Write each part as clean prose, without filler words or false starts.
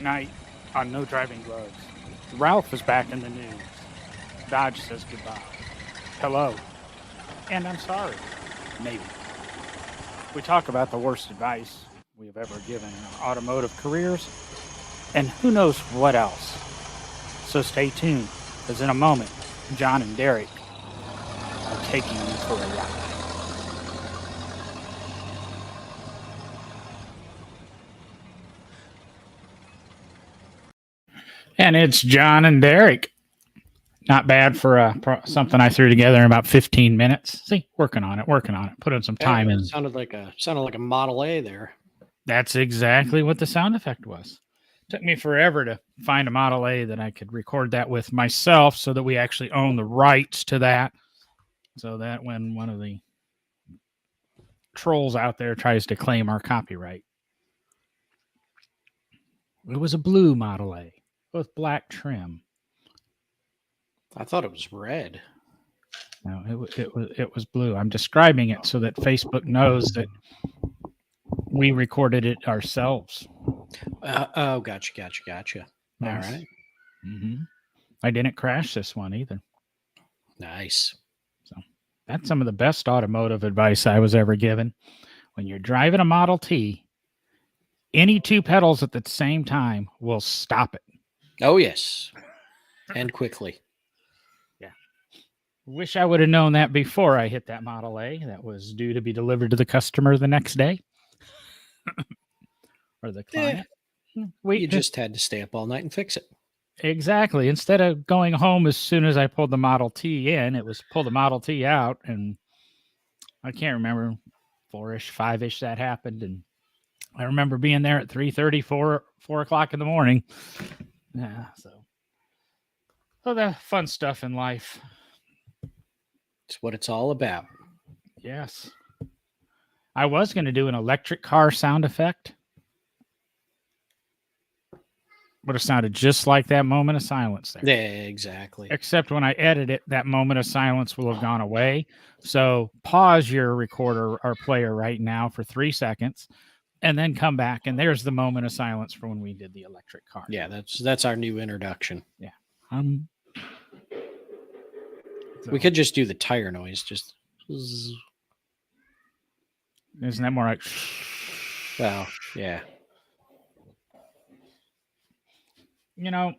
night on No Driving Gloves. Ralph is back in the news. Dodge says goodbye. Hello. And I'm sorry. Maybe. We talk about the worst advice we have ever given in our automotive careers, and who knows what else. So stay tuned, because in a moment, John and Derek are taking you for a ride. And it's John and Derek. Not bad for something I threw together in about 15 minutes. See, working on it. Put in some time in. Sounded like a Model A there. That's exactly what the sound effect was. Took me forever to find a Model A that I could record that with myself, so that we actually own the rights to that. So that when one of the trolls out there tries to claim our copyright. It was a blue Model A with black trim. I thought it was red. No, it was blue. I'm describing it so that Facebook knows that we recorded it ourselves. Oh, gotcha. Yes. All right. Mm-hmm. I didn't crash this one either. Nice. So that's some of the best automotive advice I was ever given. When you're driving a Model T, any two pedals at the same time will stop it. Oh, yes. And quickly. Wish I would have known that before I hit that Model A that was due to be delivered to the customer the next day. Or the client. You just had to stay up all night and fix it. Exactly. Instead of going home as soon as I pulled the Model T in, it was pull the Model T out, and I can't remember, 4-ish, 5-ish that happened. And I remember being there at 3:30, 4 o'clock in the morning. Yeah, so the fun stuff in life. It's what it's all about. Yes. I was going to do an electric car sound effect. Would have sounded just like that moment of silence there. Yeah, exactly. Except when I edit it, that moment of silence will have gone away. So pause your recorder or player right now for 3 seconds, and then come back, and there's the moment of silence for when we did the electric car. Yeah, that's our new introduction. Yeah. We could just do the tire noise. Just. Isn't that more like? Well, yeah. You know,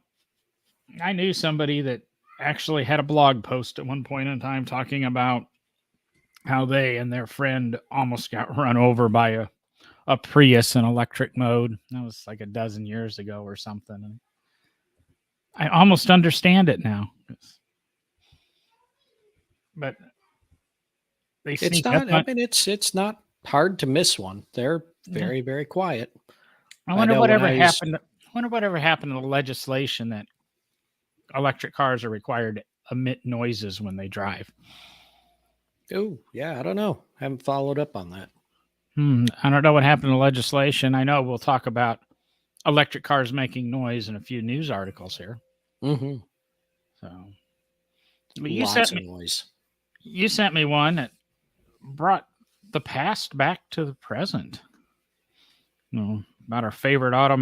I knew somebody that actually had a blog post at one point in time talking about how they and their friend almost got run over by a Prius in electric mode. That was like a dozen years ago or something. And I almost understand it now. But it's not. I mean, it's not hard to miss one. They're very, very quiet. I wonder whatever happened. I wonder whatever happened to the legislation that electric cars are required to emit noises when they drive. Oh, yeah, I don't know. Haven't followed up on that. I don't know what happened to legislation. I know we'll talk about electric cars making noise in a few news articles here. Mm-hmm. So, but lots of noise. You sent me one that brought the past back to the present. About our favorite auto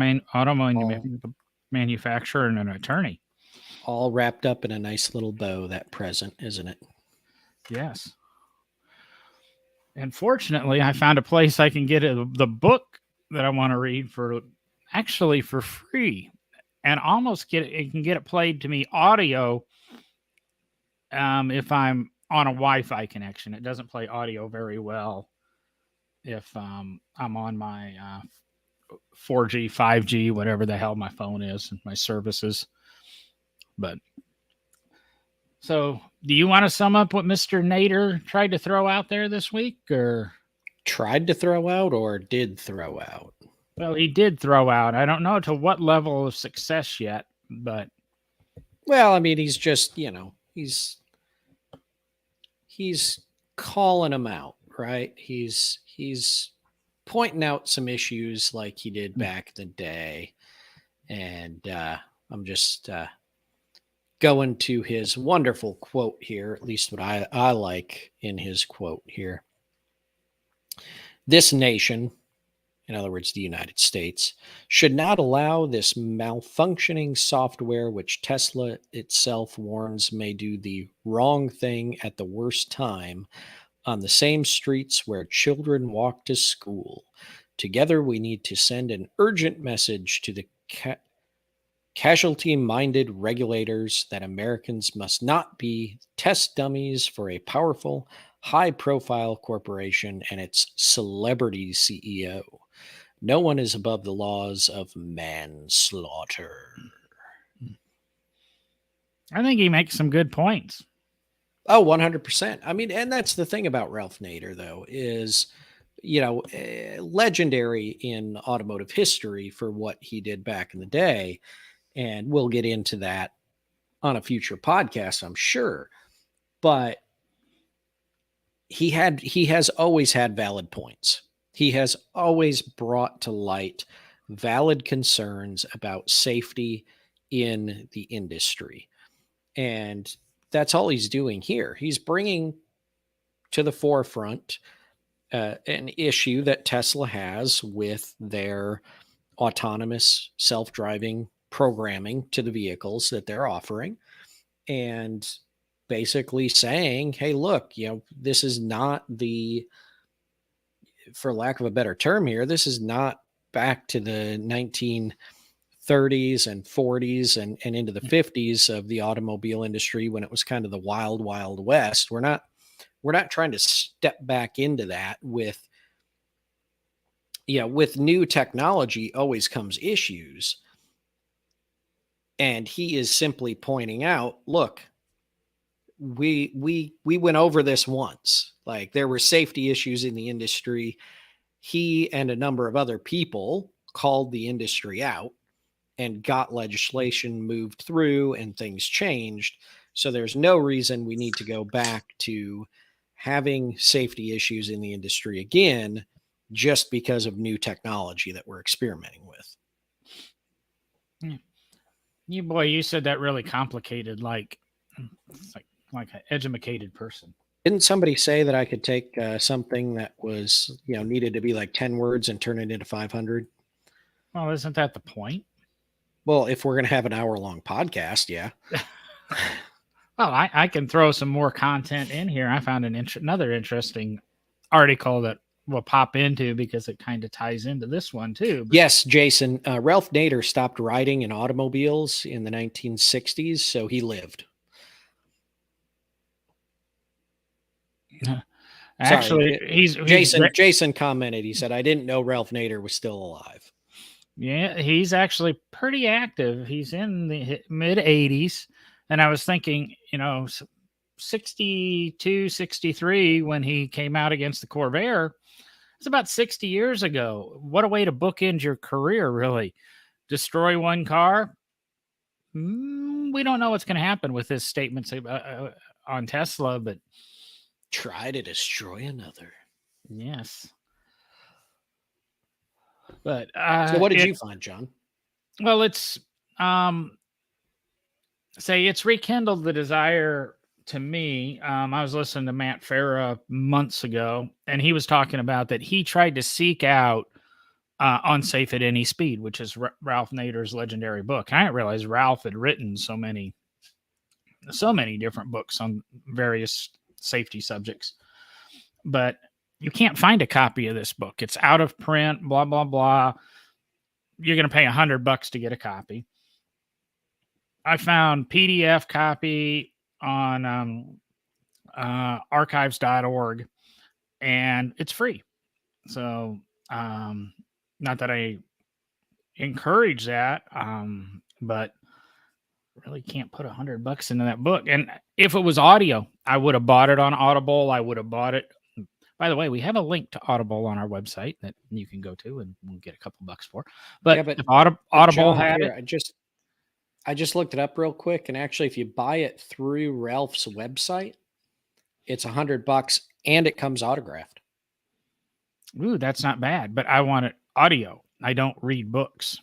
manufacturer and an attorney. All wrapped up in a nice little bow, that present, isn't it? Yes. And fortunately, I found a place I can get the book that I want to read for free, and almost get it played to me audio. If I'm on a Wi-Fi connection, it doesn't play audio very well if I'm on my 4G, 5G, whatever the hell my phone is, and my services. But so, do you want to sum up what Mr. Nader tried to throw out there this week, or tried to throw out, or did throw out? Well, he did throw out. I don't know to what level of success yet, but well, I mean, he's just, he's calling them out, right? He's pointing out some issues like he did back in the day. And I'm just going to his wonderful quote here, at least what I like in his quote here. This nation, in other words, the United States, should not allow this malfunctioning software, which Tesla itself warns may do the wrong thing at the worst time, on the same streets where children walk to school. Together, we need to send an urgent message to the casualty minded regulators that Americans must not be test dummies for a powerful, high profile corporation and its celebrity CEO. No one is above the laws of manslaughter. I think he makes some good points. Oh, 100%. I mean, and that's the thing about Ralph Nader, though, is, legendary in automotive history for what he did back in the day. And we'll get into that on a future podcast, I'm sure. But he has always had valid points. He has always brought to light valid concerns about safety in the industry. And that's all he's doing here. He's bringing to the forefront an issue that Tesla has with their autonomous self-driving programming to the vehicles that they're offering, and basically saying, hey, look, this is not for lack of a better term here, this is not back to the 1930s and 40s and into the 50s of the automobile industry when it was kind of the wild, wild west. We're not trying to step back into that with new technology always comes issues. And he is simply pointing out, look, we went over this once. Like, there were safety issues in the industry. He and a number of other people called the industry out and got legislation moved through and things changed. So there's no reason we need to go back to having safety issues in the industry again, just because of new technology that we're experimenting with. You said that really complicated, like an educated person. Didn't somebody say that I could take something that was, needed to be like 10 words and turn it into 500? Well, isn't that the point? Well, if we're going to have an hour-long podcast, yeah. Well, I can throw some more content in here. I found another interesting article that we'll pop into because it kind of ties into this one too. But yes, Jason, Ralph Nader stopped riding in automobiles in the 1960s, so he lived. Actually, Jason commented. He said, "I didn't know Ralph Nader was still alive." Yeah, he's actually pretty active. He's in the mid 80s. And I was thinking, 62, 63, when he came out against the Corvair, it's about 60 years ago. What a way to bookend your career, really. Destroy one car. We don't know what's going to happen with his statements on Tesla, but try to destroy another. Yes. But so what did you find, John? Well, it's it's rekindled the desire to me. I was listening to Matt Farah months ago, and he was talking about that he tried to seek out Unsafe at Any Speed, which is Ralph Nader's legendary book. I didn't realize Ralph had written so many different books on various safety subjects. But you can't find a copy of this book. It's out of print, blah, blah, blah. You're going to pay $100 to get a copy. I found PDF copy on archives.org, and it's free. So, not that I encourage that, but really can't put $100 into that book. And if it was audio, I would have bought it on Audible. I would have bought it. By the way, we have a link to Audible on our website that you can go to and we'll get a couple bucks for. But if Audible John, had here, it, I just looked it up real quick, and actually, if you buy it through Ralph's website, it's $100 and it comes autographed. Ooh, that's not bad. But I want it audio. I don't read books,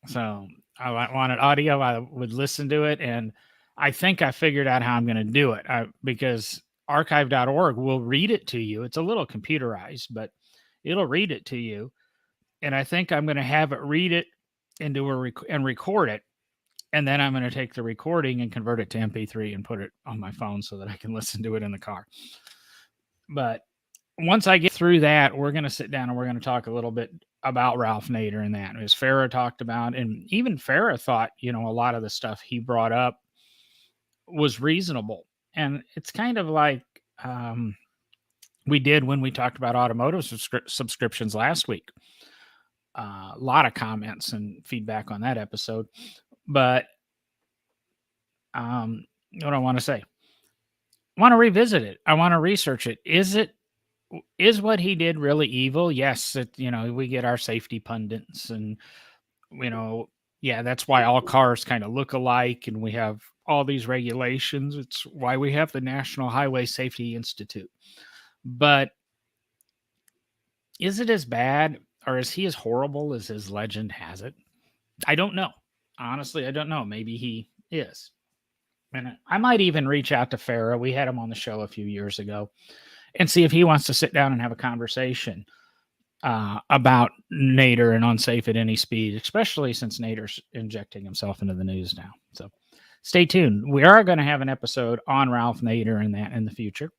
so I want it audio. I would listen to it, and I think I figured out how I'm going to do it because archive.org will read it to you. It's a little computerized, but it'll read it to you. And I think I'm going to have it read it into and record it. And then I'm going to take the recording and convert it to MP3 and put it on my phone so that I can listen to it in the car. But once I get through that, we're going to sit down and we're going to talk a little bit about Ralph Nader and that, as Farrah talked about. And even Farrah thought, a lot of the stuff he brought up was reasonable. And it's kind of like we did when we talked about automotive subscriptions last week. A lot of comments and feedback on that episode. But what do I want to say? I want to revisit it. I want to research it. Is what he did really evil? Yes, we get our safety pundits and, yeah, that's why all cars kind of look alike and we have all these regulations. It's why we have the National Highway Safety Institute. But is it as bad or is he as horrible as his legend has it? I don't know. Honestly, I don't know. Maybe he is. And I might even reach out to Farrah. We had him on the show a few years ago and see if he wants to sit down and have a conversation about Nader and unsafe at any speed, especially since Nader's injecting himself into the news now. So stay tuned. We are going to have an episode on Ralph Nader and that in the future.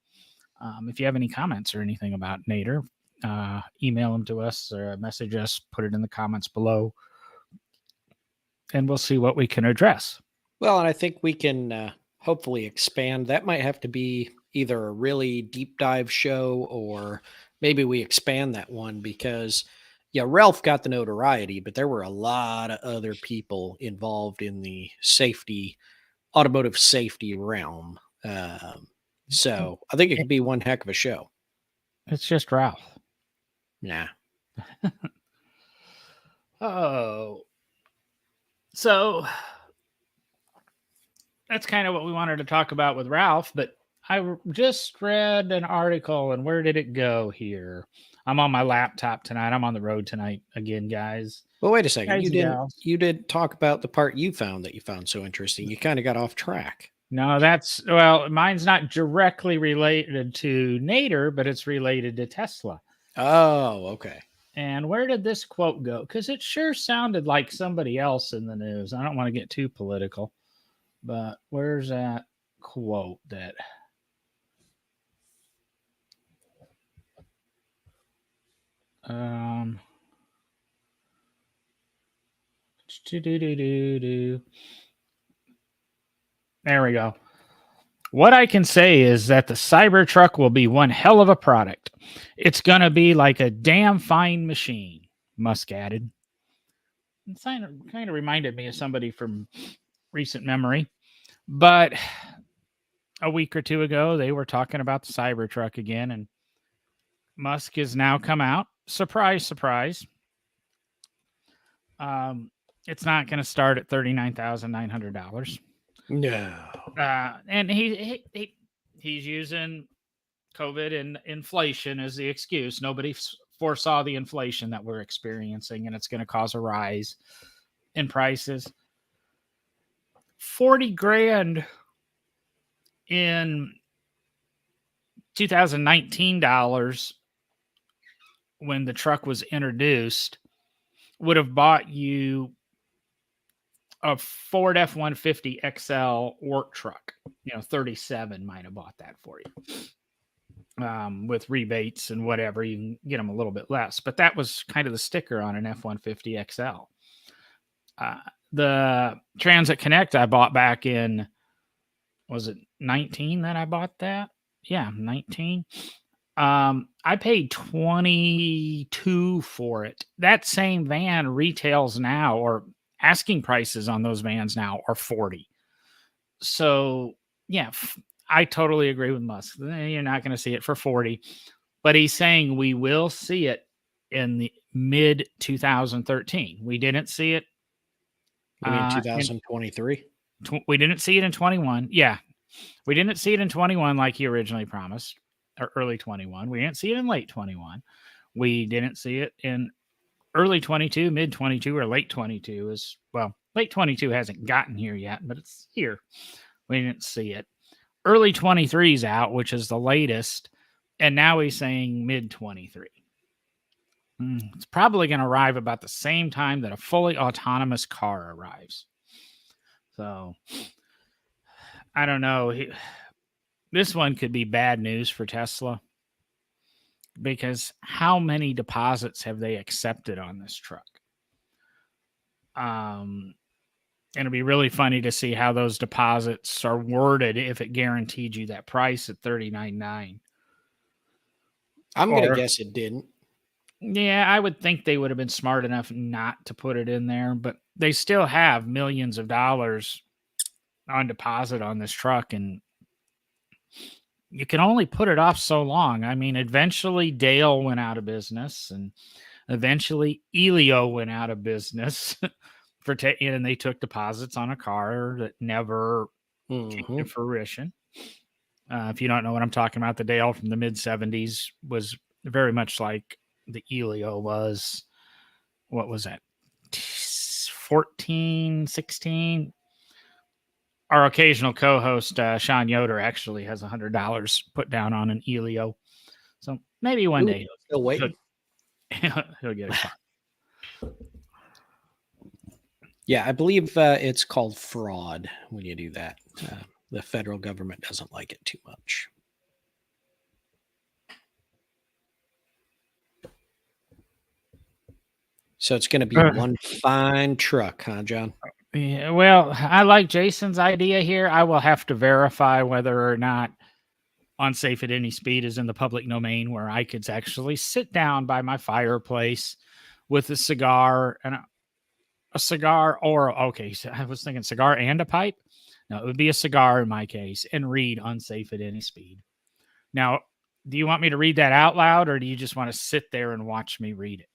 If you have any comments or anything about Nader, email them to us or message us, put it in the comments below, and we'll see what we can address. Well, and I think we can hopefully expand. That might have to be either a really deep dive show or maybe we expand that one because, yeah, Ralph got the notoriety, but there were a lot of other people involved in the automotive safety realm. So I think it could be one heck of a show. It's just Ralph. Nah. Oh. So that's kind of what we wanted to talk about with Ralph, but I just read an article, and where did it go here? I'm on my laptop tonight. I'm on the road tonight again, guys. Well, wait a second. You did talk about the part you found so interesting. You kind of got off track. No, mine's not directly related to Nader, but it's related to Tesla. Oh, okay. And where did this quote go? Because it sure sounded like somebody else in the news. I don't want to get too political, but where's that quote that... There we go. What I can say is that the Cybertruck will be one hell of a product. It's going to be like a damn fine machine, Musk added. It kind of reminded me of somebody from recent memory. But a week or two ago, they were talking about the Cybertruck again, and Musk has now come out. Surprise, surprise. It's not going to start at $39,900. No. And he's using COVID and inflation as the excuse. Nobody foresaw the inflation that we're experiencing, and it's going to cause a rise in prices. $40,000 in 2019 dollars when the truck was introduced would have bought you a Ford F-150 XL work truck. 37 might have bought that for you. With rebates and whatever, you can get them a little bit less. But that was kind of the sticker on an F-150 XL. The Transit Connect I bought back in, was it 19 that I bought that? Yeah, 19. I paid $22 for it. That same van retails now, or asking prices on those vans now are $40. So yeah, I totally agree with Musk. You're not going to see it for $40, but he's saying we will see it in the mid 2013. We didn't see it. You mean 2023? We didn't see it in 21. Yeah, we didn't see it in 21 like he originally promised, or early 21. We didn't see it in late 21. We didn't see it in early 22, mid 22, or late 22 is, well, late 22 hasn't gotten here yet, but it's here. We didn't see it. Early 23 is out, which is the latest. And now he's saying mid 23. It's probably going to arrive about the same time that a fully autonomous car arrives. So I don't know. This one could be bad news for Tesla, because how many deposits have they accepted on this truck? It'll be really funny to see how those deposits are worded if it guaranteed you that price at $39,900. I'm going to Or, guess it didn't. yeah, I would think they would have been smart enough not to put it in there, but they still have millions of dollars on deposit on this truck, and you can only put it off so long. I mean, eventually Dale went out of business, and eventually Elio went out of business and they took deposits on a car that never came to fruition. If you don't know what I'm talking about, the Dale from the mid 70s was very much like the Elio was. What was that? 14, 16. Our occasional co-host, Sean Yoder, actually has $100 put down on an Elio. So maybe one day still waiting. he'll get a car. Yeah, I believe it's called fraud when you do that. The federal government doesn't like it too much. So it's going to be one fine truck, huh, John? Yeah, well, I like Jason's idea here. I will have to verify whether or not Unsafe at Any Speed is in the public domain, where I could actually sit down by my fireplace with a cigar and a cigar, or okay, so I was thinking cigar and a pipe. No, it would be a cigar in my case, and read Unsafe at Any Speed. Now, do you want me to read that out loud, or do you just want to sit there and watch me read it?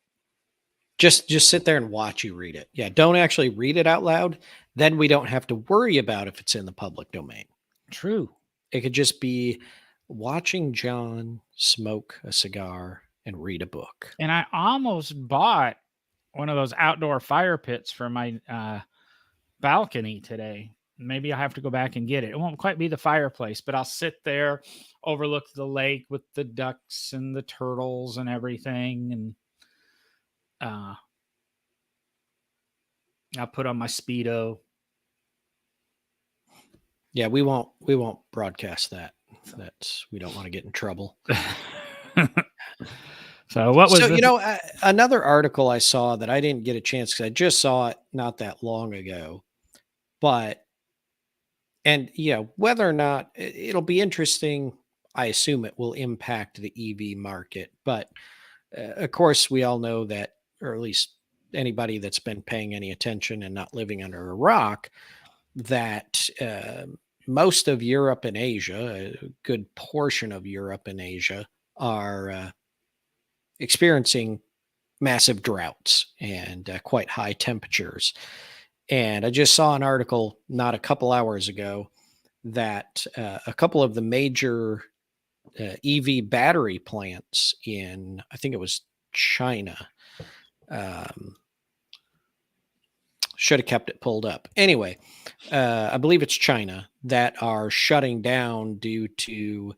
Just sit there and watch you read it. Yeah, don't actually read it out loud. Then we don't have to worry about if it's in the public domain. True. It could just be watching John smoke a cigar and read a book. And I almost bought one of those outdoor fire pits for my balcony today. Maybe I'll have to go back and get it. It won't quite be the fireplace, but I'll sit there, overlook the lake with the ducks and the turtles and everything. And I'll put on my Speedo. Yeah, we won't broadcast that. We don't want to get in trouble. So what was another article I saw that I didn't get a chance, because I just saw it not that long ago, whether or not it'll be interesting, I assume it will impact the EV market. But of course, we all know that, or at least anybody that's been paying any attention and not living under a rock, that most of Europe and Asia, a good portion of Europe and Asia, are experiencing massive droughts and quite high temperatures. And I just saw an article not a couple hours ago that a couple of the major EV battery plants in, I think it was China, should have kept it pulled up. Anyway, I believe it's China, that are shutting down due to,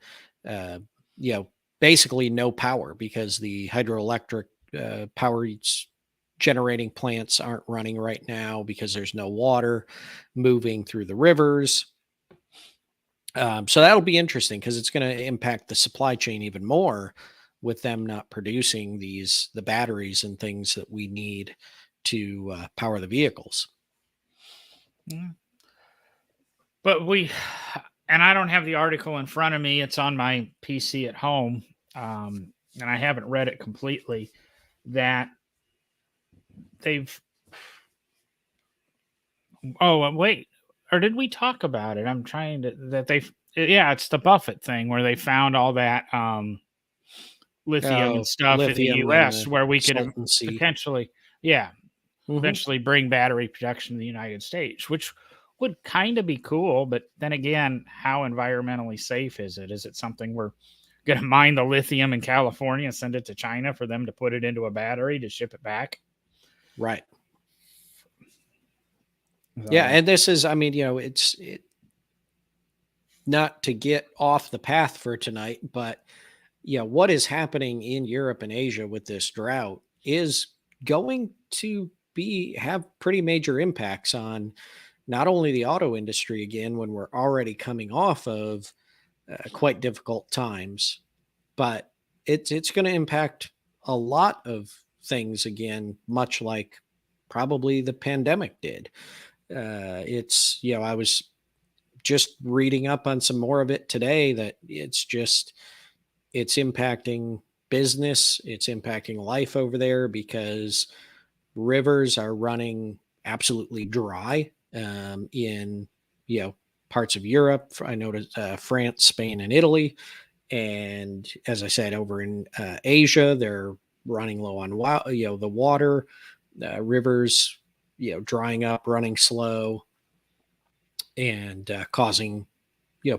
basically no power, because the hydroelectric power generating plants aren't running right now because there's no water moving through the rivers. So that'll be interesting, because it's going to impact the supply chain even more, with them not producing the batteries and things that we need to power the vehicles. Yeah. But and I don't have the article in front of me. It's on my PC at home. And I haven't read it completely, that wait, or did we talk about it? I'm trying to, it's the Buffett thing, where they found all that lithium and stuff in the US, where we could potentially, eventually bring battery production to the United States, which would kind of be cool. But then again, how environmentally safe is it? Is it something we're going to mine the lithium in California and send it to China for them to put it into a battery to ship it back? Right. Yeah. And this is, it's not to get off the path for tonight, but what is happening in Europe and Asia with this drought is going to have pretty major impacts on not only the auto industry again when we're already coming off of quite difficult times, but it's going to impact a lot of things again, much like probably the pandemic did. It's, you know, I was just reading up on some more of it today that it's impacting business, it's impacting life over there because rivers are running absolutely dry in, you know, parts of Europe. I noticed France, Spain, and Italy. And as I said, over in Asia, they're running low on the water, rivers, drying up, running slow, and causing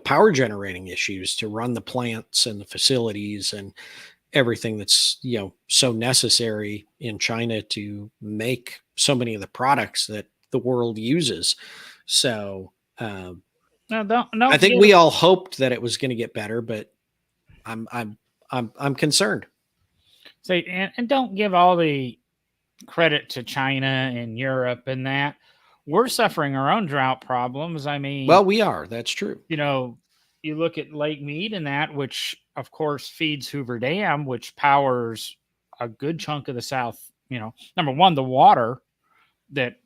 power generating issues to run the plants and the facilities and everything that's so necessary in China to make so many of the products that the world uses. So No, don't I think we all hoped that it was going to get better, but I'm concerned. say and don't give all the credit to China and Europe and that. We're suffering our own drought problems. I mean, well, we are. That's true. You look at Lake Mead and that, which of course feeds Hoover Dam, which powers a good chunk of the South. Number one, the water that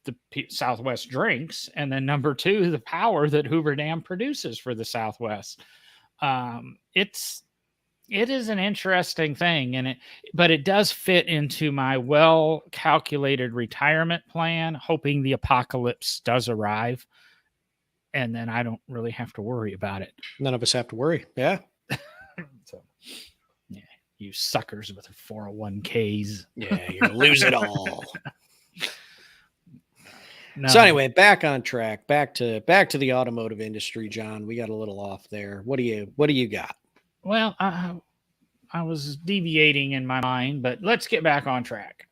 the Southwest drinks, and then number two, the power that Hoover Dam produces for the Southwest. It is an interesting thing, but it does fit into my well-calculated retirement plan, hoping the apocalypse does arrive, and then I don't really have to worry about it. None of us have to worry. Yeah. So, yeah, you suckers with 401ks. Yeah, you're gonna lose it all. No. So anyway, back on track, back to the automotive industry, John. We got a little off there. What do you got? Well, I was deviating in my mind, but let's get back on track.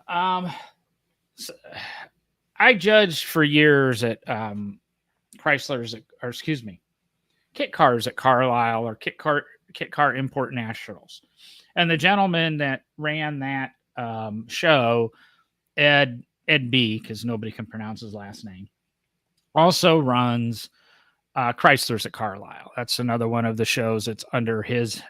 So I judged for years at Chrysler's, or excuse me, Kit Cars at Carlisle, or Kit Car Import Nationals, and the gentleman that ran that show, Ed B, because nobody can pronounce his last name, also runs Chrysler's at Carlisle. That's another one of the shows that's under his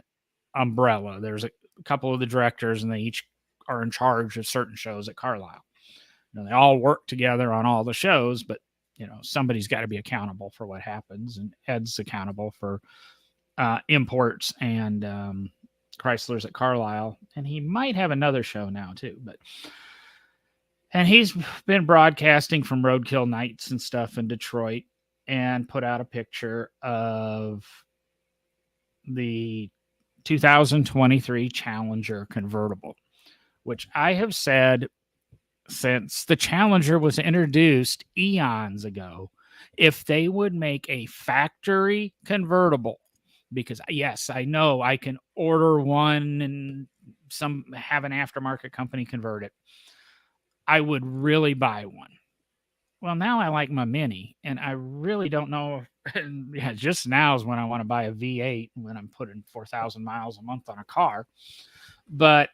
umbrella. There's a couple of the directors, and they each are in charge of certain shows at Carlisle. They all work together on all the shows, but somebody's got to be accountable for what happens, and Ed's accountable for imports and Chrysler's at Carlisle, and he might have another show now too. And he's been broadcasting from Roadkill Nights and stuff in Detroit, and put out a picture of the 2023 Challenger convertible, which I have said since the Challenger was introduced eons ago, if they would make a factory convertible, because yes, I know I can order one and have an aftermarket company convert it, I would really buy one. Well, now I like my Mini, and I really don't know. Yeah, just now is when I want to buy a V8 when I'm putting 4,000 miles a month on a car. But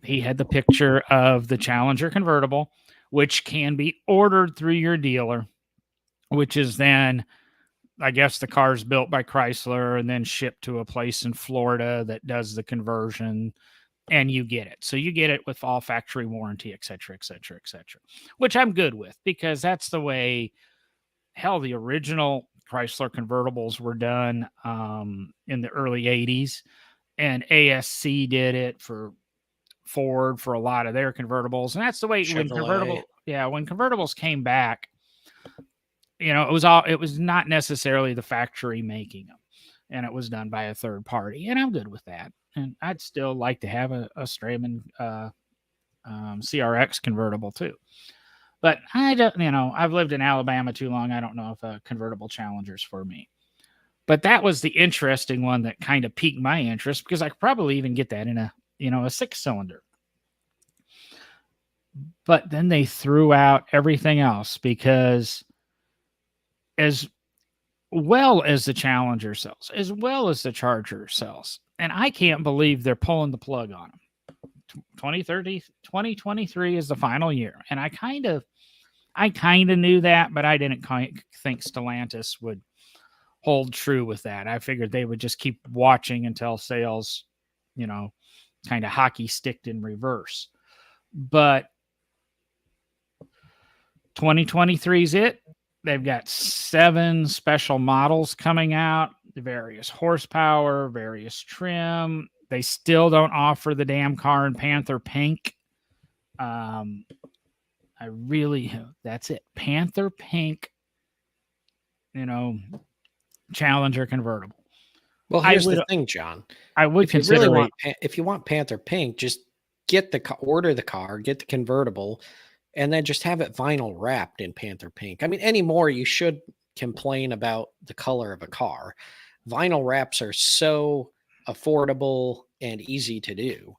he had the picture of the Challenger convertible, which can be ordered through your dealer, which is then, I guess, the car's built by Chrysler and then shipped to a place in Florida that does the conversion, and you get it. So you get it with all factory warranty, et cetera, et cetera, et cetera, which I'm good with, because that's the way, hell, the original Chrysler convertibles were done in the early 80s, and ASC did it for Ford for a lot of their convertibles. And that's the way when convertibles came back, it was not necessarily the factory making them, and it was done by a third party, and I'm good with that. And I'd still like to have a Strayman CRX convertible too. But I don't, I've lived in Alabama too long. I don't know if a convertible Challenger's for me. But that was the interesting one that kind of piqued my interest, because I could probably even get that in a 6-cylinder. But then they threw out everything else, because as well as the Challenger sells, as well as the Charger sells, and I can't believe they're pulling the plug on them. 2023 is the final year. And I kind of knew that, but I didn't think Stellantis would hold true with that. I figured they would just keep watching until sales, kind of hockey sticked in reverse. But 2023 is it. They've got 7 special models coming out, various horsepower, various trim. They still don't offer the damn car in Panther pink. That's it. Panther pink, Challenger convertible. Well, here's the thing, John. I would if you really want, if you want Panther pink, just order the car, get the convertible, and then just have it vinyl wrapped in Panther pink. I mean, anymore, you should complain about the color of a car. Vinyl wraps are so affordable and easy to do.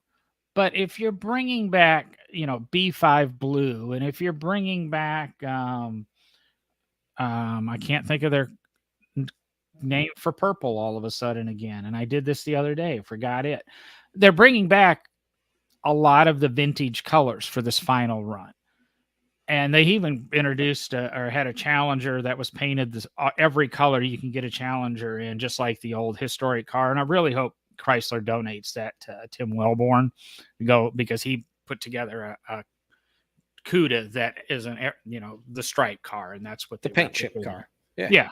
But if you're bringing back, B5 blue, and if you're bringing back, I can't think of their name for purple all of a sudden again. And I did this the other day, forgot it. They're bringing back a lot of the vintage colors for this final run. And they even introduced or had a Challenger that was painted every color you can get a Challenger in, just like the old historic car. And I really hope Chrysler donates that to Tim Wellborn because he put together a CUDA that is the stripe car, and that's what the paint chip car. Yeah.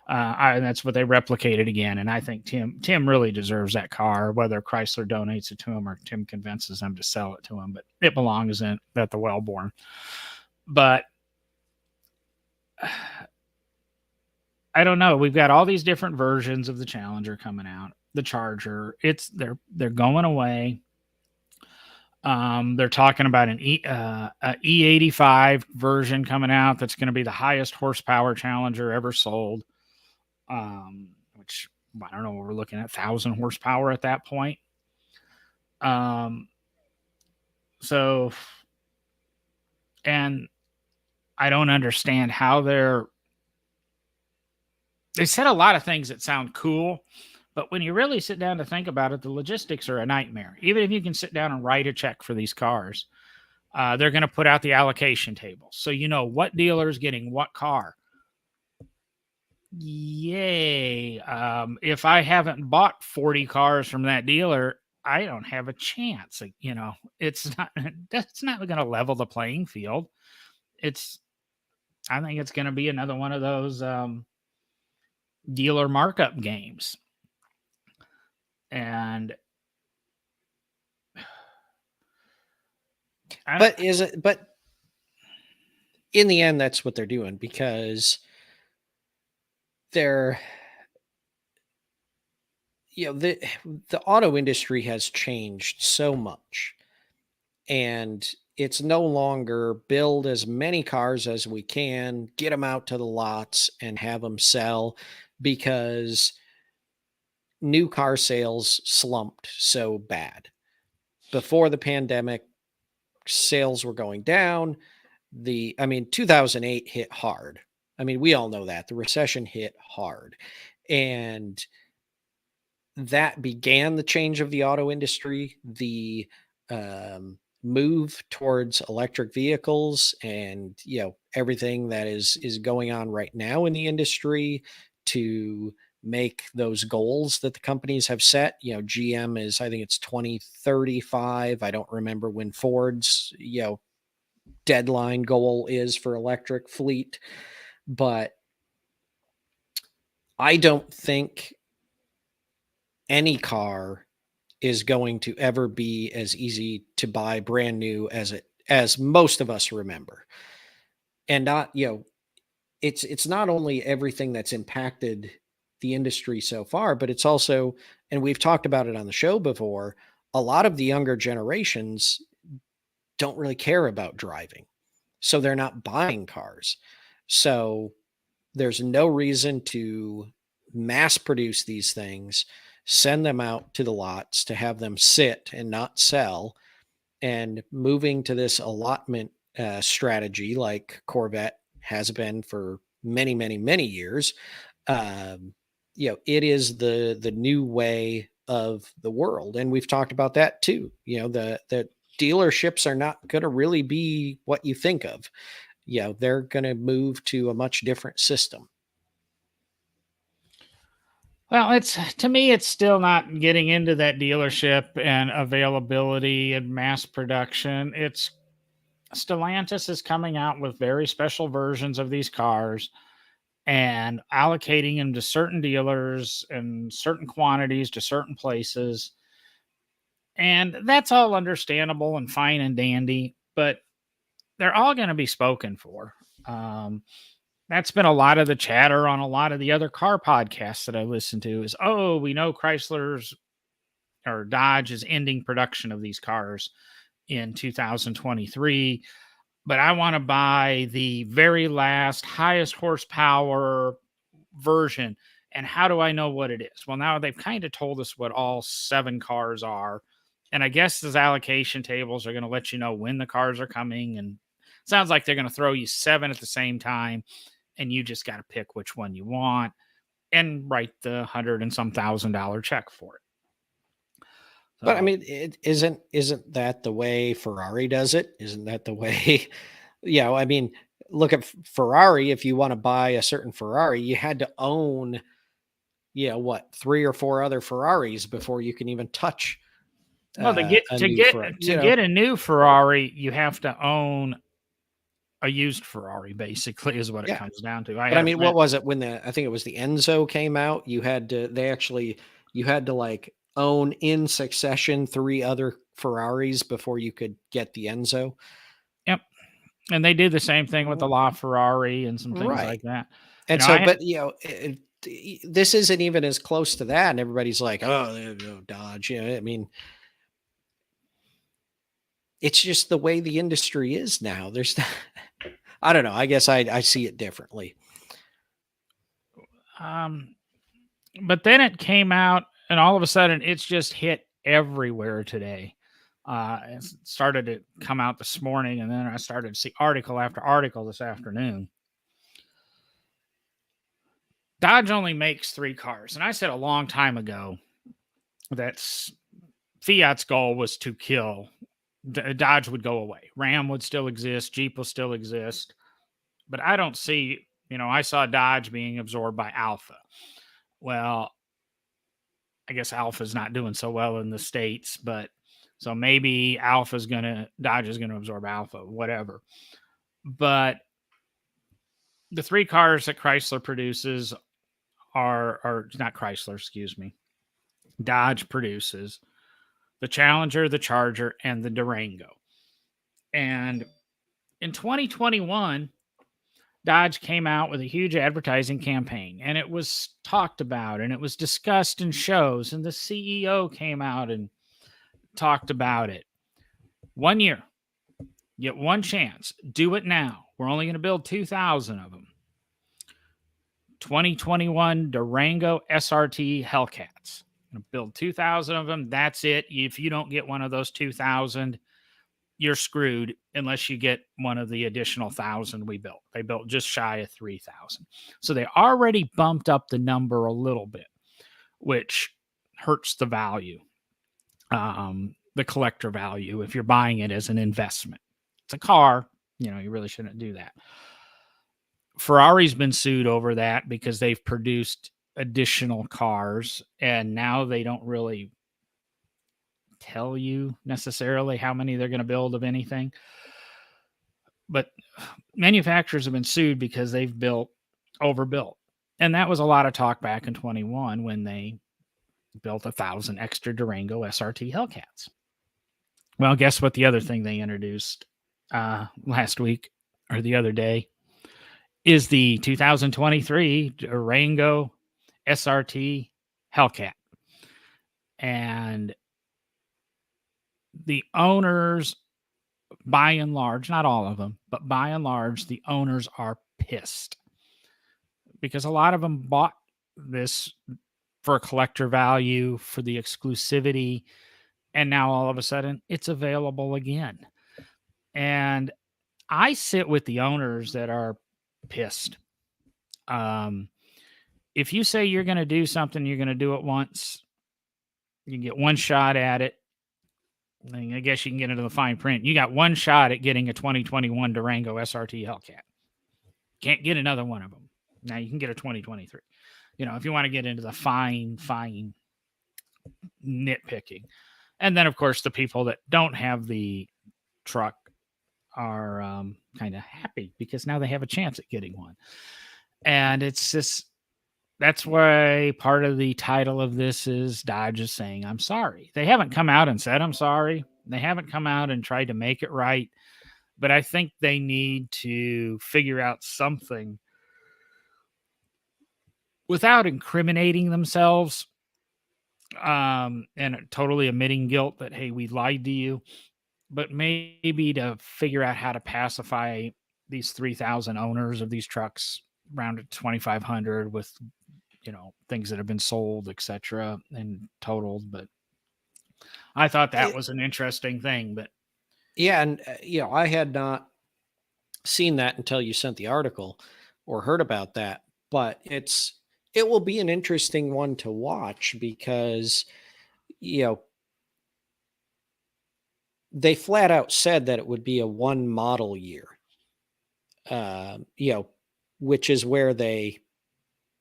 And that's what they replicated again. And I think Tim really deserves that car, whether Chrysler donates it to him or Tim convinces them to sell it to him. But it belongs at the Wellborn. But I don't know. We've got all these different versions of the Challenger coming out. The Charger, they're going away. They're talking about an E85 version coming out that's going to be the highest horsepower Challenger ever sold. Which I don't know, we're looking at 1,000 horsepower at that point. So, and I don't understand how they said a lot of things that sound cool, but when you really sit down to think about it, the logistics are a nightmare. Even if you can sit down and write a check for these cars, they're going to put out the allocation table. So you know what dealer is getting what car. Yay. If I haven't bought 40 cars from that dealer, I don't have a chance. That's not going to level the playing field. I think it's going to be another one of those dealer markup games. And but in the end, that's what they're doing, because the auto industry has changed so much, and it's no longer build as many cars as we can, get them out to the lots and have them sell, because new car sales slumped so bad. Before the pandemic, sales were going down. 2008 hit hard. I mean, we all know that the recession hit hard, and that began the change of the auto industry, the move towards electric vehicles, and everything that is going on right now in the industry to make those goals that the companies have set. GM is, I think it's 2035. I don't remember when Ford's deadline goal is for electric fleet, but I don't think any car is going to ever be as easy to buy brand new as most of us remember. And it's not only everything that's impacted the industry so far, but it's also, and we've talked about it on the show before, a lot of the younger generations don't really care about driving, so they're not buying cars. So there's no reason to mass produce these things, send them out to the lots to have them sit and not sell, and moving to this allotment strategy like Corvette has been for many, many, many years. It is the new way of the world. And we've talked about that too. The dealerships are not going to really be what you think of. They're going to move to a much different system. Well, to me, it's still not getting into that dealership and availability and mass production. Stellantis is coming out with very special versions of these cars and allocating them to certain dealers and certain quantities to certain places. And that's all understandable and fine and dandy, but they're all going to be spoken for. That's been a lot of the chatter on a lot of the other car podcasts that I listen to is, oh, we know Chrysler's or Dodge is ending production of these cars in 2023, but I want to buy the very last highest horsepower version. And how do I know what it is? Well, now they've kind of told us what all 7 cars are. And I guess those allocation tables are going to let you know when the cars are coming. And it sounds like they're going to throw you 7 at the same time. And you just got to pick which one you want and write the $100 and some $1,000 check for it. So, but I mean, isn't that the way Ferrari does it? Isn't that the way? I mean, look at Ferrari. If you want to buy a certain Ferrari, you had to own, 3 or 4 other Ferraris before you can even touch. Well, to get a new Ferrari, you have to own a used Ferrari, basically, is what it comes down to. But I mean, what was it when I think it was the Enzo came out? You had to like own in succession 3 other Ferraris before you could get the Enzo. Yep. And they did the same thing with the LaFerrari and some things like that. And this isn't even as close to that. And everybody's like, oh, Dodge. I mean, it's just the way the industry is now. There's, I don't know. I guess I see it differently. But then it came out, and all of a sudden, it's just hit everywhere today. It started to come out this morning, and then I started to see article after article this afternoon. Dodge only makes 3 cars, and I said a long time ago that Fiat's goal was to kill. Dodge would go away. Ram would still exist. Jeep will still exist. But I don't see, I saw Dodge being absorbed by Alfa. Well, I guess Alfa's not doing so well in the States, but so maybe Dodge is going to absorb Alfa, whatever. But the 3 cars that Chrysler produces are not Chrysler, excuse me. Dodge produces the Challenger, the Charger, and the Durango. And in 2021, Dodge came out with a huge advertising campaign, and it was talked about, and it was discussed in shows, and the CEO came out and talked about it. 1 year, get one chance. Do it now. We're only going to build 2,000 of them. 2021 Durango SRT Hellcats. Build 2,000 of them. That's it. If you don't get one of those 2,000, you're screwed unless you get one of the additional 1,000 we built. They built just shy of 3,000. So they already bumped up the number a little bit, which hurts the value, the collector value, if you're buying it as an investment. It's a car. You really shouldn't do that. Ferrari's been sued over that because they've produced additional cars, and now they don't really tell you necessarily how many they're going to build of anything. But manufacturers have been sued because they've overbuilt. And that was a lot of talk back in 21 when they built 1,000 extra Durango SRT Hellcats. Well, guess what the other thing they introduced last week or the other day is the 2023 Durango SRT Hellcat. And the owners, by and large, not all of them, but by and large, the owners are pissed because a lot of them bought this for a collector value, for the exclusivity, and now all of a sudden it's available again. And I sit with the owners that are pissed. If you say you're going to do something, you're going to do it once, You can get one shot at it. I guess you can get into the fine print. You got one shot at getting a 2021 Durango SRT Hellcat. Can't get another one of them. Now you can get a 2023. If you want to get into the fine nitpicking. And then, of course, the people that don't have the truck are kind of happy because now they have a chance at getting one. And it's just, that's why part of the title of this is Dodge is saying, I'm sorry. They haven't come out and said, I'm sorry. They haven't come out and tried to make it right. But I think they need to figure out something without incriminating themselves and totally admitting guilt that, hey, we lied to you, but maybe to figure out how to pacify these 3,000 owners of these trucks around 2,500 with, things that have been sold, etc., and totaled. But I thought that was an interesting thing. But yeah, and I had not seen that until you sent the article or heard about that. But it will be an interesting one to watch because they flat out said that it would be a one model year. Which is where they,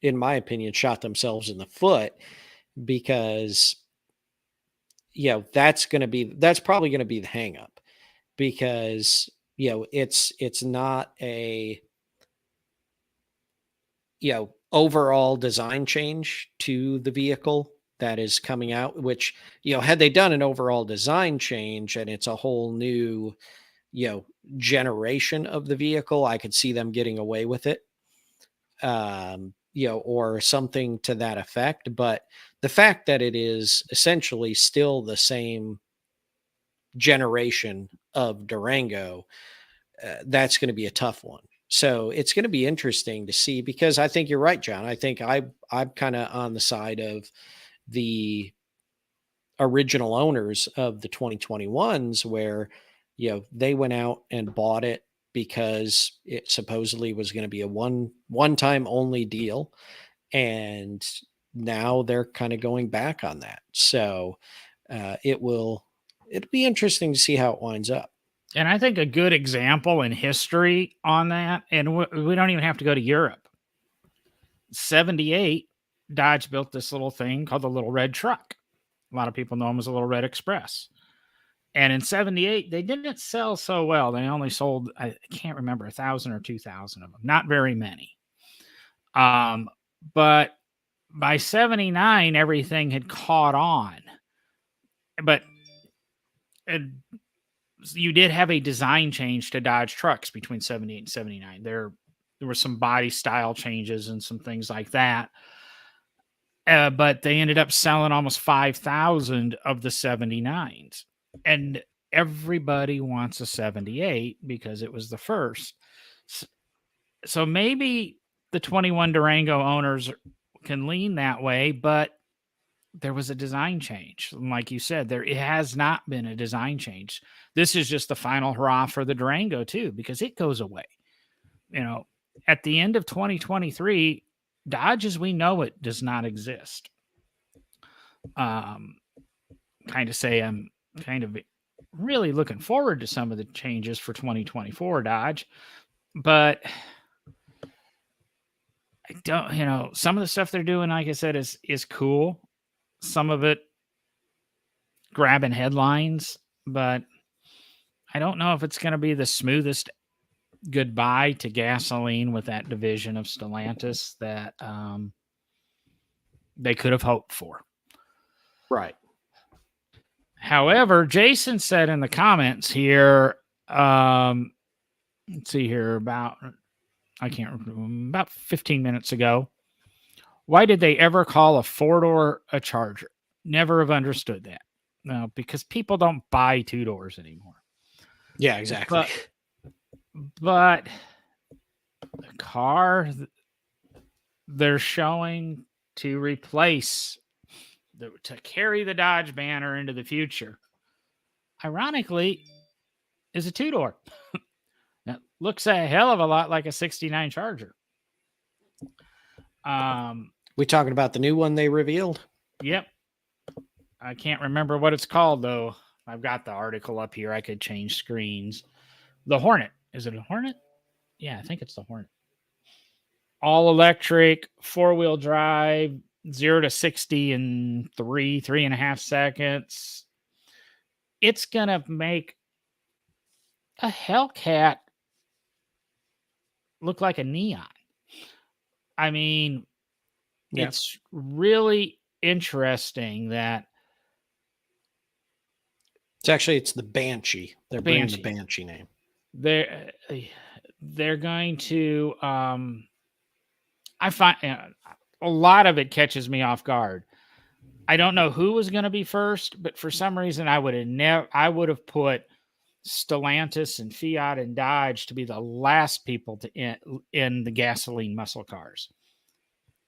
in my opinion, shot themselves in the foot because that's probably going to be the hang up because it's not a overall design change to the vehicle that is coming out, which had they done an overall design change and it's a whole new generation of the vehicle, I could see them getting away with it, or something to that effect. But the fact that it is essentially still the same generation of Durango, that's going to be a tough one. So it's going to be interesting to see because I think you're right, John. I think I'm kind of on the side of the original owners of the 2021s where, they went out and bought it because it supposedly was going to be a one-time only deal. And now they're kind of going back on that. So it'll be interesting to see how it winds up. And I think a good example in history on that, and we don't even have to go to Europe. 78, Dodge built this little thing called the Little Red Truck. A lot of people know them as a Little Red Express. And in 78, they didn't sell so well. They only sold, I can't remember, 1,000 or 2,000 of them. Not very many. But by 79, everything had caught on. But you did have a design change to Dodge trucks between 78 and 79. There were some body style changes and some things like that. But they ended up selling almost 5,000 of the 79s. And everybody wants a 78 because it was the first. So maybe the 21 Durango owners can lean that way, but there was a design change. And like you said, it has not been a design change. This is just the final hurrah for the Durango too, because it goes away. At the end of 2023, Dodge as we know it does not exist. I'm kind of really looking forward to some of the changes for 2024 Dodge, but I don't, some of the stuff they're doing, like I said, is cool. Some of it grabbing headlines, but I don't know if it's going to be the smoothest goodbye to gasoline with that division of Stellantis that they could have hoped for. Right. However, Jason said in the comments here, let's see here, about 15 minutes ago, why did they ever call a four-door a Charger? Never have understood that. No, because people don't buy two doors anymore. Yeah, exactly. But the car they're showing to replace, to carry the Dodge banner into the future, ironically, is a two-door. That looks a hell of a lot like a 69 Charger. We talking about the new one they revealed? Yep. I can't remember what it's called though. I've got the article up here. I could change screens. The Hornet. Is it a Hornet? Yeah, I think it's the Hornet. All electric, 4-wheel drive, 0 to 60 in 3.5 seconds. It's gonna make a Hellcat look like a neon. I mean, Yeah. it's really interesting that It's the Banshee. They're bringing the Banshee. Banshee name. They're going to I find a lot of it catches me off guard. I don't know who was going to be first, but for some reason I would have put Stellantis and Fiat and Dodge to be the last people to in the gasoline muscle cars.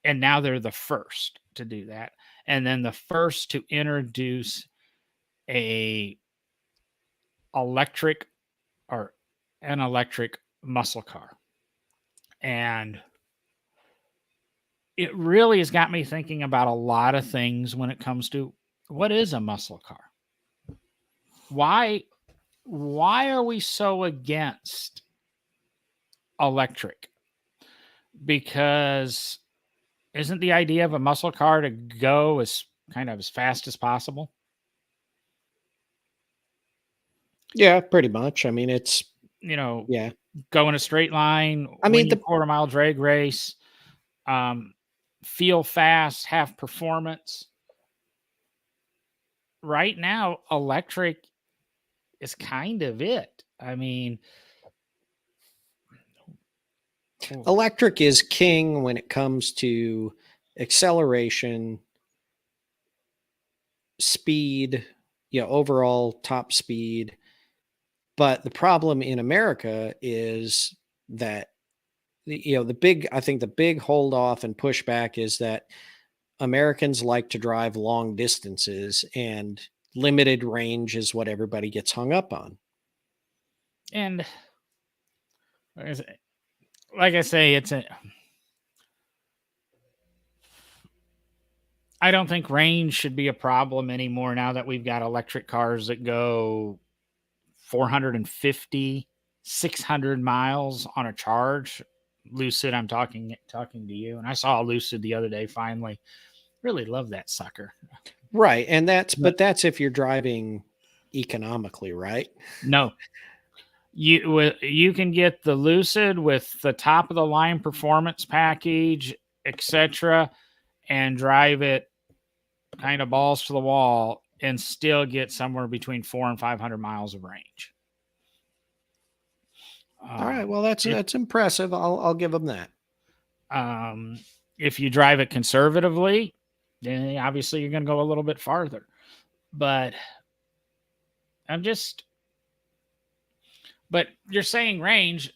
And now they're the first to do that. And then the first to introduce a electric or an electric muscle car. And it really has got me thinking about a lot of things when it comes to what is a muscle car? Why are we so against electric? Because isn't the idea of a muscle car to go as fast as possible? Yeah, pretty much. I mean, it's yeah. Go in a straight line, I mean, win your quarter-mile drag race, feel fast, have performance. Right now, electric is kind of it. I mean, electric is king when it comes to acceleration, speed, overall top speed. But the problem in America is that I think the big hold off and pushback is that Americans like to drive long distances, and limited range is what everybody gets hung up on. And like I say, I don't think range should be a problem anymore now that we've got electric cars that go 450, 600 miles on a charge. Lucid, I'm talking to you, and I saw a Lucid the other day. Finally, really love that sucker. Right, and but that's if you're driving economically, right? No, you can get the Lucid with the top of the line performance package, etc., and drive it kind of balls to the wall and still get somewhere between 400 and 500 miles of range. All right, well that's impressive. I'll give them that. If you drive it conservatively, then obviously you're going to go a little bit farther. But but you're saying range.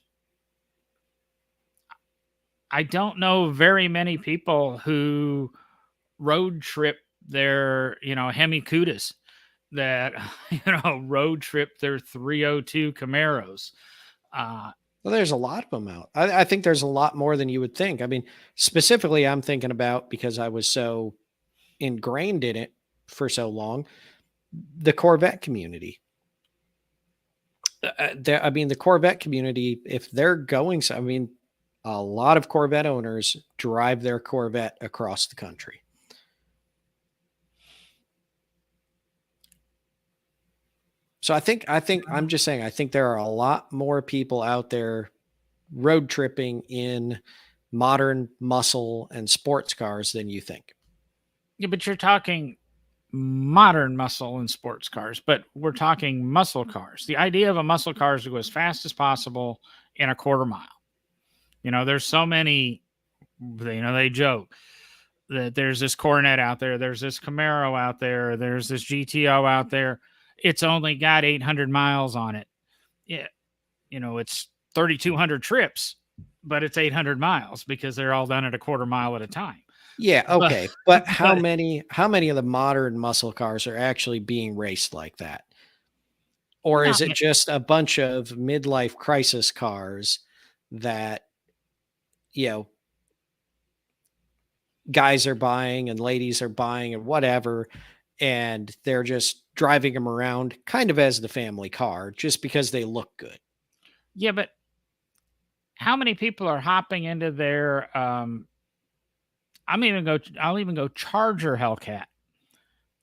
I don't know very many people who road trip their, Hemi Cudas that, road trip their 302 Camaros. Well, there's a lot of them out. I think there's a lot more than you would think. I mean, specifically, I'm thinking about, because I was so ingrained in it for so long, the Corvette community. The Corvette community, if they're going, a lot of Corvette owners drive their Corvette across the country. So I think I'm just saying, I think there are a lot more people out there road tripping in modern muscle and sports cars than you think. Yeah, but you're talking modern muscle and sports cars, but we're talking muscle cars. The idea of a muscle car is to go as fast as possible in a quarter mile. There's so many, they joke that there's this Cornet out there, there's this Camaro out there, there's this GTO out there. It's only got 800 miles on it. Yeah. It's 3,200 trips, but it's 800 miles because they're all done at a quarter mile at a time. Yeah. Okay. But how many of the modern muscle cars are actually being raced like that? Or is it just a bunch of midlife crisis cars that, guys are buying and ladies are buying and whatever, and they're just driving them around kind of as the family car just because they look good. Yeah, but how many people are hopping into their I'll even go Charger Hellcat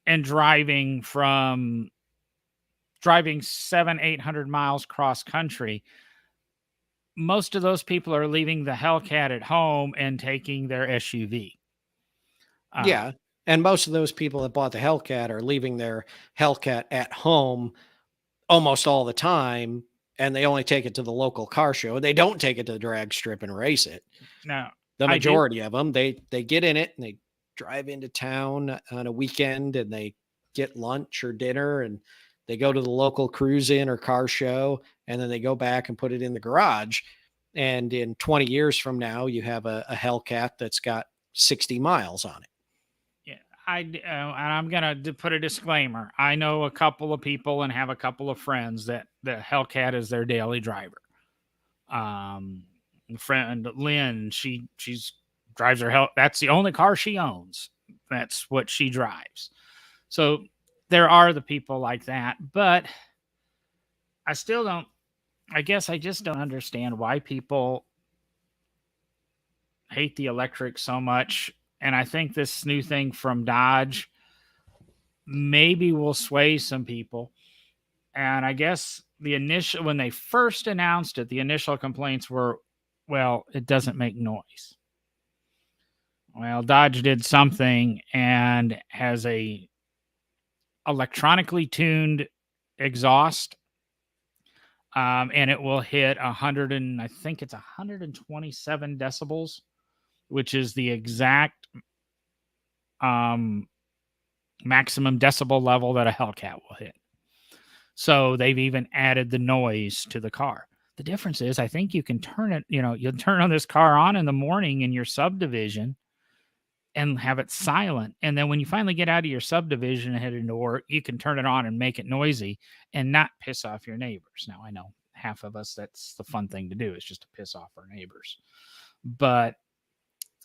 and driving 700-800 miles cross country. Most of those people are leaving the Hellcat at home and taking their SUV. Yeah. And most of those people that bought the Hellcat are leaving their Hellcat at home almost all the time, and they only take it to the local car show. They don't take it to the drag strip and race it. Now, The I do. majority of them, they get in it and they drive into town on a weekend and they get lunch or dinner and they go to the local cruise in or car show, and then they go back and put it in the garage. And in 20 years from now, you have a Hellcat that's got 60 miles on it. Yeah, and I'm gonna put a disclaimer. I know a couple of people and have a couple of friends that the Hellcat is their daily driver. Friend Lynn, she's drives her Hell. That's the only car she owns. That's what she drives. So there are the people like that, but I still don't. I guess I just don't understand why people hate the electric so much. And I think this new thing from Dodge maybe will sway some people. And I guess when they first announced it, the initial complaints were, well, it doesn't make noise. Well, Dodge did something and has a electronically tuned exhaust, and it will hit 100 and I think it's 127 decibels, which is the exact maximum decibel level that a Hellcat will hit. So they've even added the noise to the car. The difference is, I think you can turn it, you'll turn on this car on in the morning in your subdivision and have it silent. And then when you finally get out of your subdivision and head into work, you can turn it on and make it noisy and not piss off your neighbors. Now, I know half of us, that's the fun thing to do, is just to piss off our neighbors. But,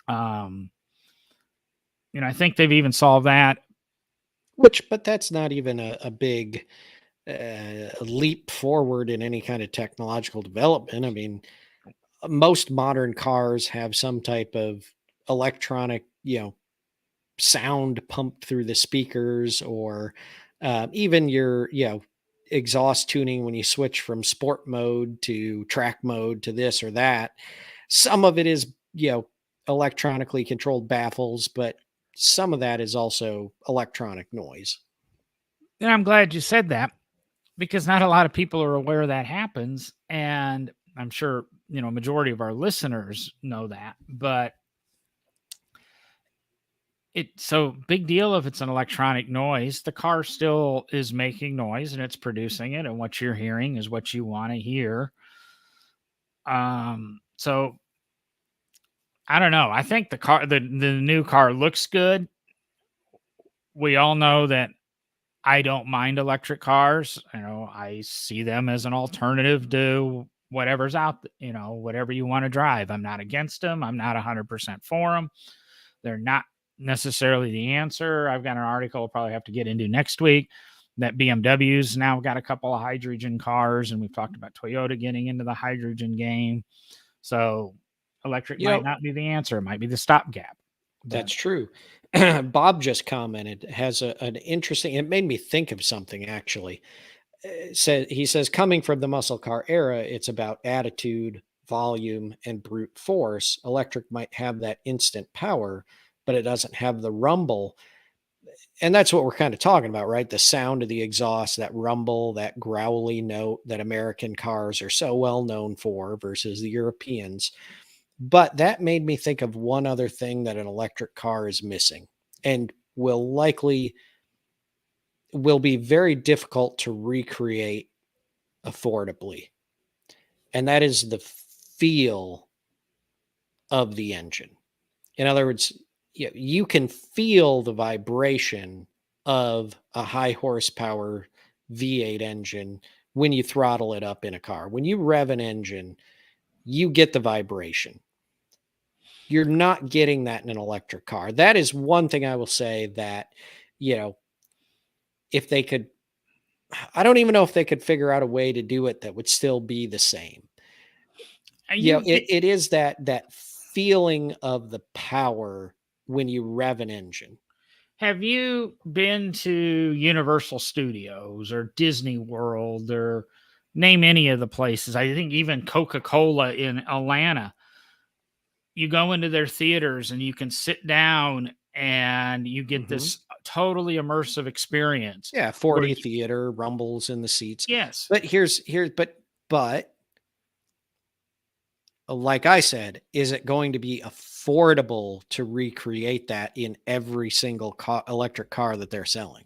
I think they've even solved that. But that's not even a big leap forward in any kind of technological development. I mean, most modern cars have some type of electronic, sound pumped through the speakers, or even your, exhaust tuning when you switch from sport mode to track mode to this or that. Some of it is, electronically controlled baffles, but some of that is also electronic noise. And I'm glad you said that, because not a lot of people are aware that happens. And I'm sure, majority of our listeners know that, but so big deal if it's an electronic noise. The car still is making noise and it's producing it, and what you're hearing is what you want to hear. So I don't know. I think the new car looks good. We all know that I don't mind electric cars. I see them as an alternative to whatever's out, whatever you want to drive. I'm not against them. I'm not 100% for them. They're not necessarily the answer. I've got an article I'll probably have to get into next week that BMW's now got a couple of hydrogen cars, and we've talked about Toyota getting into the hydrogen game. So electric might not be the answer. It might be the stopgap. That's true. Bob just commented, has an interesting, it made me think of something actually. He says, coming from the muscle car era, it's about attitude, volume, and brute force. Electric might have that instant power, but it doesn't have the rumble. And that's what we're kind of talking about, right? The sound of the exhaust, that rumble, that growly note that American cars are so well known for versus the Europeans. But that made me think of one other thing that an electric car is missing and will be very difficult to recreate affordably. And that is the feel of the engine. In other words, you can feel the vibration of a high horsepower V8 engine when you throttle it up in a car. When you rev an engine, you get the vibration. You're not getting that in an electric car. That is one thing I will say that, if they could, I don't even know if they could figure out a way to do it that would still be the same. It is that feeling of the power when you rev an engine. Have you been to Universal Studios or Disney World or name any of the places? I think even Coca-Cola in Atlanta. You go into their theaters and you can sit down and you get this totally immersive experience. Yeah, 4D theater, rumbles in the seats. Yes. But but like I said, is it going to be affordable to recreate that in every single electric car that they're selling?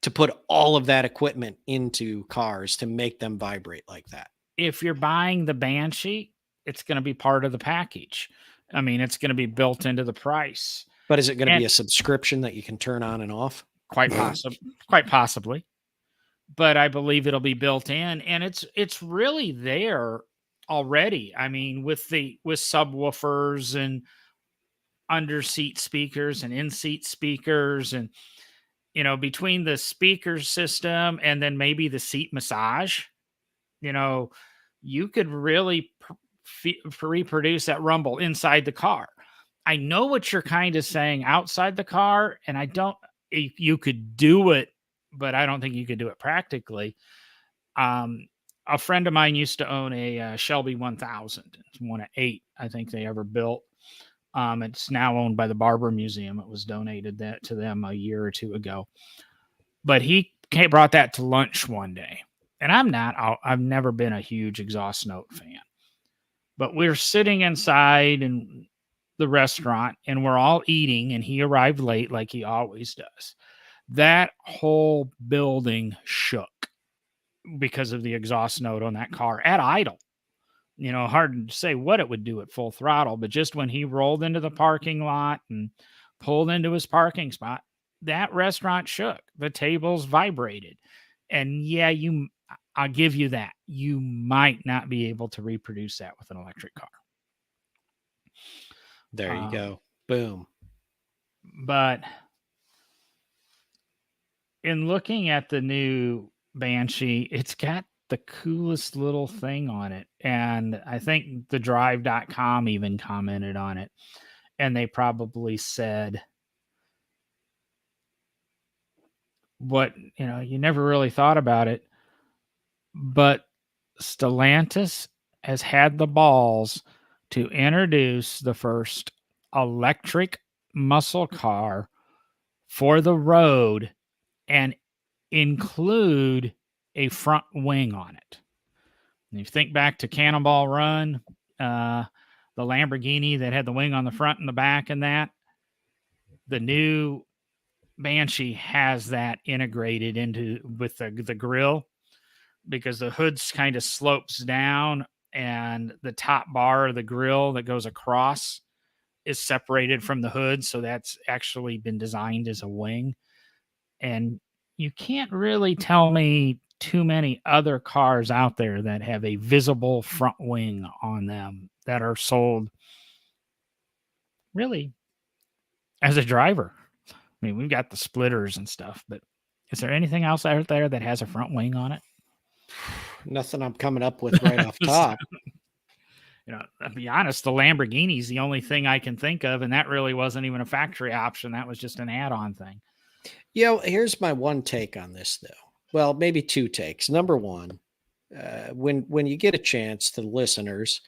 To put all of that equipment into cars to make them vibrate like that. If you're buying the Banshee, it's going to be part of the package. I mean, it's going to be built into the price. But is it going to be a subscription that you can turn on and off? Quite possibly. But I believe it'll be built in, and it's really there already. I mean, with subwoofers and under seat speakers and in seat speakers, and between the speaker system and then maybe the seat massage, you could really reproduce that rumble inside the car. I know what you're kind of saying outside the car, and you could do it, but I don't think you could do it practically. A friend of mine used to own a Shelby 1000. It's one of 8 I think they ever built. It's now owned by the Barber Museum. It was donated to them a year or 2 ago. But he brought that to lunch one day. And I've never been a huge exhaust note fan. But we're sitting inside in the restaurant and we're all eating, and he arrived late like he always does. That whole building shook because of the exhaust note on that car at idle. Hard to say what it would do at full throttle, but just when he rolled into the parking lot and pulled into his parking spot, that restaurant shook. The tables vibrated. And yeah, I'll give you that. You might not be able to reproduce that with an electric car. There you go. Boom. But in looking at the new Banshee, it's got the coolest little thing on it. And I think the drive.com even commented on it. And they probably said, you never really thought about it, but Stellantis has had the balls to introduce the first electric muscle car for the road and include a front wing on it. And if you think back to Cannonball Run, the Lamborghini that had the wing on the front and the back, and that the new Banshee has that integrated with the grill, because the hood's kind of slopes down and the top bar of the grill that goes across is separated from the hood. So that's actually been designed as a wing. And you can't really tell me too many other cars out there that have a visible front wing on them that are sold really as a driver. I mean, we've got the splitters and stuff, but is there anything else out there that has a front wing on it? Nothing I'm coming up with right off top. I'll be honest, the Lamborghini's the only thing I can think of, and that really wasn't even a factory option. That was just an add-on thing. Here's my one take on this, though. Well, maybe 2 takes. Number one, when you get a chance, to the listeners,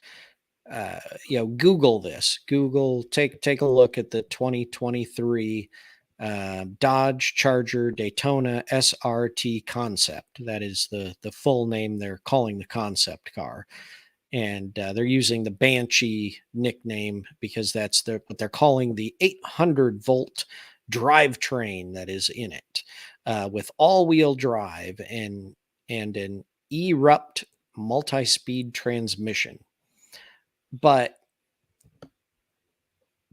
Google this. Take a look at the 2023 Dodge Charger Daytona SRT concept. That is the full name they're calling the concept car. And they're using the Banshee nickname because that's what they're calling the 800-volt drivetrain that is in it, with all-wheel drive and an erupt multi-speed transmission. But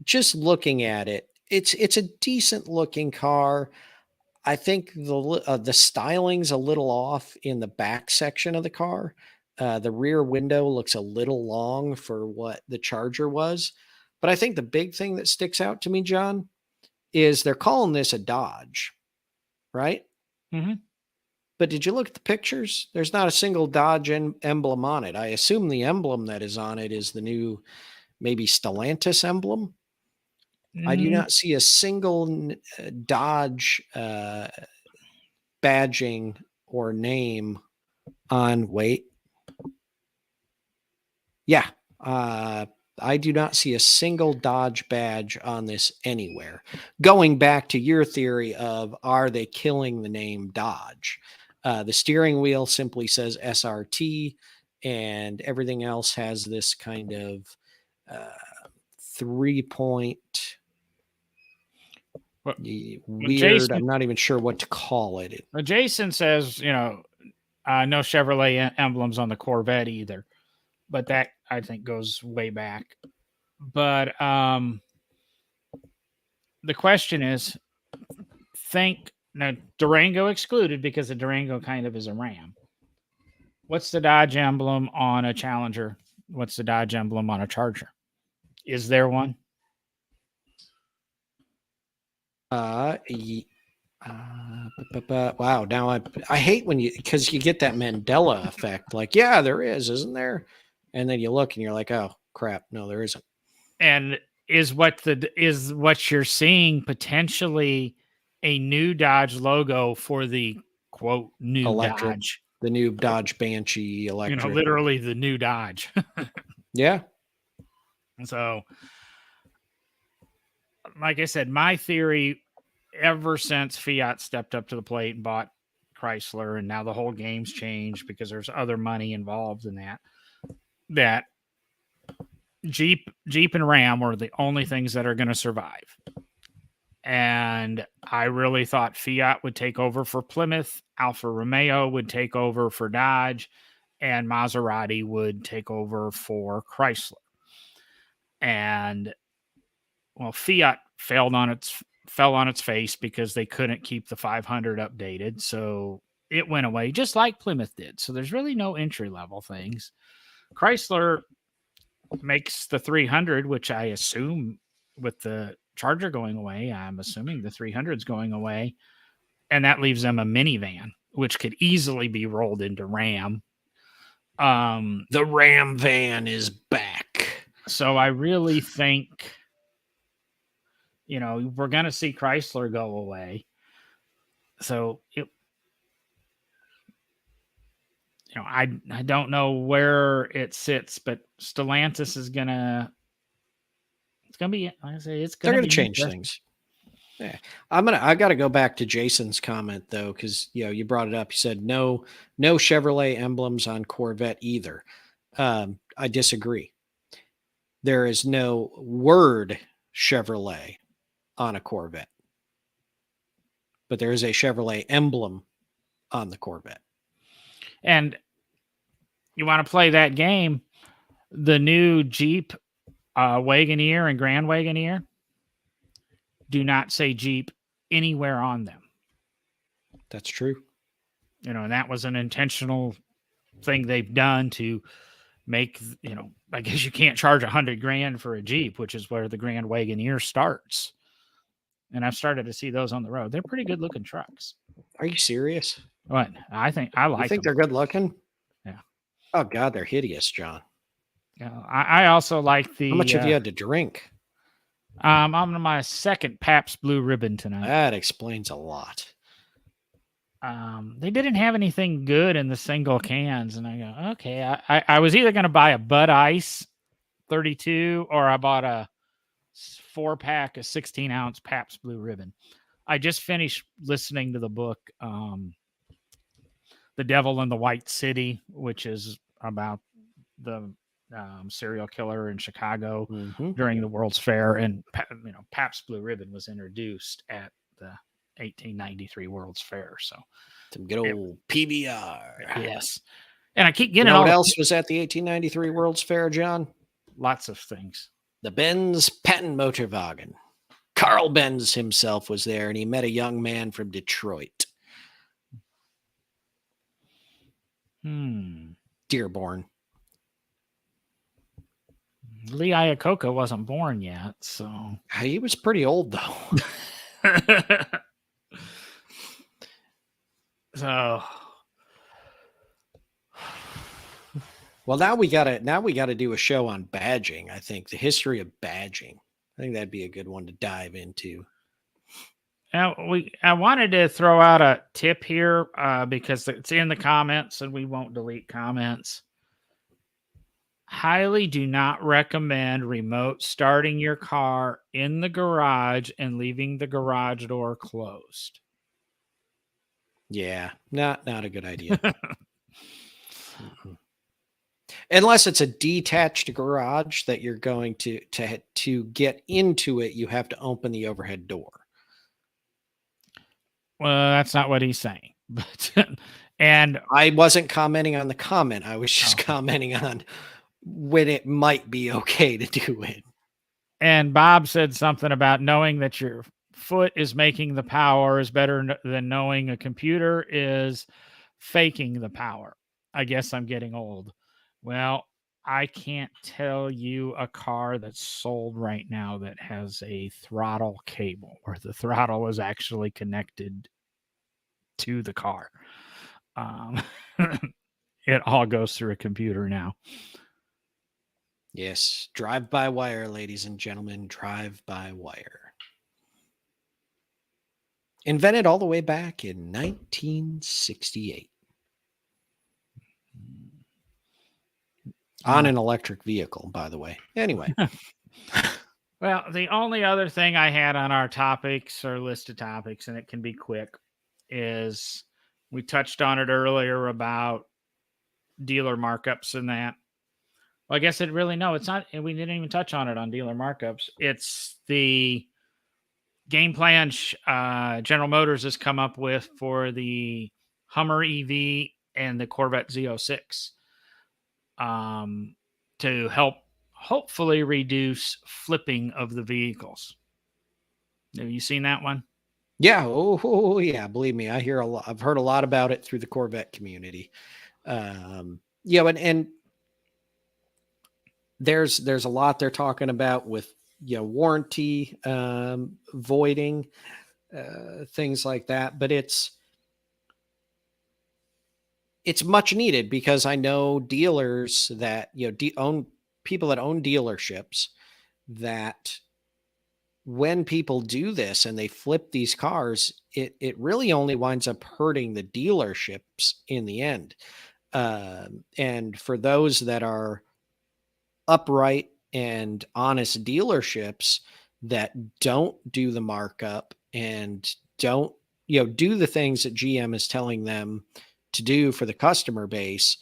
just looking at it, it's a decent looking car. I think the styling's a little off in the back section of the car. The rear window looks a little long for what the Charger was. But I think the big thing that sticks out to me, John, is they're calling this a Dodge. right? Mm-hmm. But did you look at the pictures? There's not a single Dodge emblem on it. I assume the emblem that is on it is the new, maybe Stellantis emblem. I do not see a single Dodge badging or name on. Wait. Yeah. I do not see a single Dodge badge on this anywhere. Going back to your theory of, are they killing the name Dodge? The steering wheel simply says SRT, and everything else has this kind of 3-point weird. Jason, I'm not even sure what to call it. Jason says, no Chevrolet emblems on the Corvette either, but that I think goes way back. But the question is, now Durango excluded because the Durango kind of is a Ram. What's the Dodge emblem on a Challenger? What's the Dodge emblem on a Charger? Is there one? Wow. Now I hate when because you get that Mandela effect. Like, yeah, there is, isn't there? And then you look and you're like, oh crap, no, there isn't. And is what you're seeing potentially a new Dodge logo for the quote new electric Dodge, the new Dodge Banshee electric, literally the new Dodge. Yeah. So, like I said, my theory, ever since Fiat stepped up to the plate and bought Chrysler, and now the whole game's changed because there's other money involved in that Jeep and Ram were the only things that are going to survive. And I really thought Fiat would take over for Plymouth, Alfa Romeo would take over for Dodge, and Maserati would take over for Chrysler. And well, Fiat fell on its face because they couldn't keep the 500 updated, so it went away just like Plymouth did. So there's really no entry level things. Chrysler makes the 300, which I assume with the Charger going away, I'm assuming the 300 is going away, and that leaves them a minivan, which could easily be rolled into Ram. The Ram van is back. So I really think, we're going to see Chrysler go away. So I don't know where it sits, but Stellantis is gonna. It's gonna be. Like I say, it's gonna. They're gonna change things. Yeah, I got to go back to Jason's comment though, because you brought it up. You said no Chevrolet emblems on Corvette either. I disagree. There is no word Chevrolet on a Corvette, but there is a Chevrolet emblem on the Corvette. And you want to play that game, the new Jeep Wagoneer and Grand Wagoneer do not say Jeep anywhere on them. That's true. And that was an intentional thing they've done to make, I guess you can't charge $100,000 for a Jeep, which is where the Grand Wagoneer starts. And I've started to see those on the road. They're pretty good looking trucks. Are you serious? What? I think I like. You think them. they're good looking? Yeah. Oh God, they're hideous, John. Yeah. I also like the. How much have you had to drink? I'm on my second Pabst Blue Ribbon tonight. That explains a lot. They didn't have anything good in the single cans, and I go, okay. I was either going to buy a Bud Ice 32 or I bought a 4-pack of 16-ounce Pabst Blue Ribbon. I just finished listening to the book, The Devil in the White City, which is about the serial killer in Chicago during the World's Fair. And, Pabst Blue Ribbon was introduced at the 1893 World's Fair. So some good old PBR. Yes. And I keep getting what else was at the 1893 World's Fair, John? Lots of things. The Benz Patent Motorwagen. Carl Benz himself was there, and he met a young man from Detroit. Dearborn. Lee Iacocca wasn't born yet, so he was pretty old though. So, Well, now we gotta do a show on badging. I think the history of badging. I think that'd be a good one to dive into. now I wanted to throw out a tip here because it's in the comments and we won't delete comments. Highly do not recommend remote starting your car in the garage and leaving the garage door closed. Yeah, not a good idea. Unless it's a detached garage that you're going to get into it, you have to open the overhead door. Well, that's not what he's saying. But and I wasn't commenting on the comment. I was just Oh. commenting on when it might be okay to do it. And Bob said something about knowing that your foot is making the power is better than knowing a computer is faking the power. I guess I'm getting old. Well, I can't tell you a car that's sold right now that has a throttle cable where the throttle is actually connected to the car. It all goes through a computer now. Yes, drive by wire, ladies and gentlemen, drive by wire. Invented all the way back in 1968 on an electric vehicle, by the way. Anyway. Well, the only other thing I had on our topics or list of topics, and it can be quick, is we touched on it earlier about dealer markups and that. Well, I guess it's not. We didn't even touch on it on dealer markups. It's the game plan General Motors has come up with for the Hummer EV and the Corvette Z06 to help hopefully reduce flipping of the vehicles. Have you seen that one? Yeah. Oh, yeah. Believe me, I hear a lot. I've heard a lot about it through the Corvette community. Yeah. And there's a lot they're talking about with, warranty, voiding, things like that, but it's much needed because I know dealers that, own people that own dealerships that when people do this and they flip these cars, it really only winds up hurting the dealerships in the end. And for those that are upright and honest dealerships that don't do the markup and don't, do the things that GM is telling them to do for the customer base,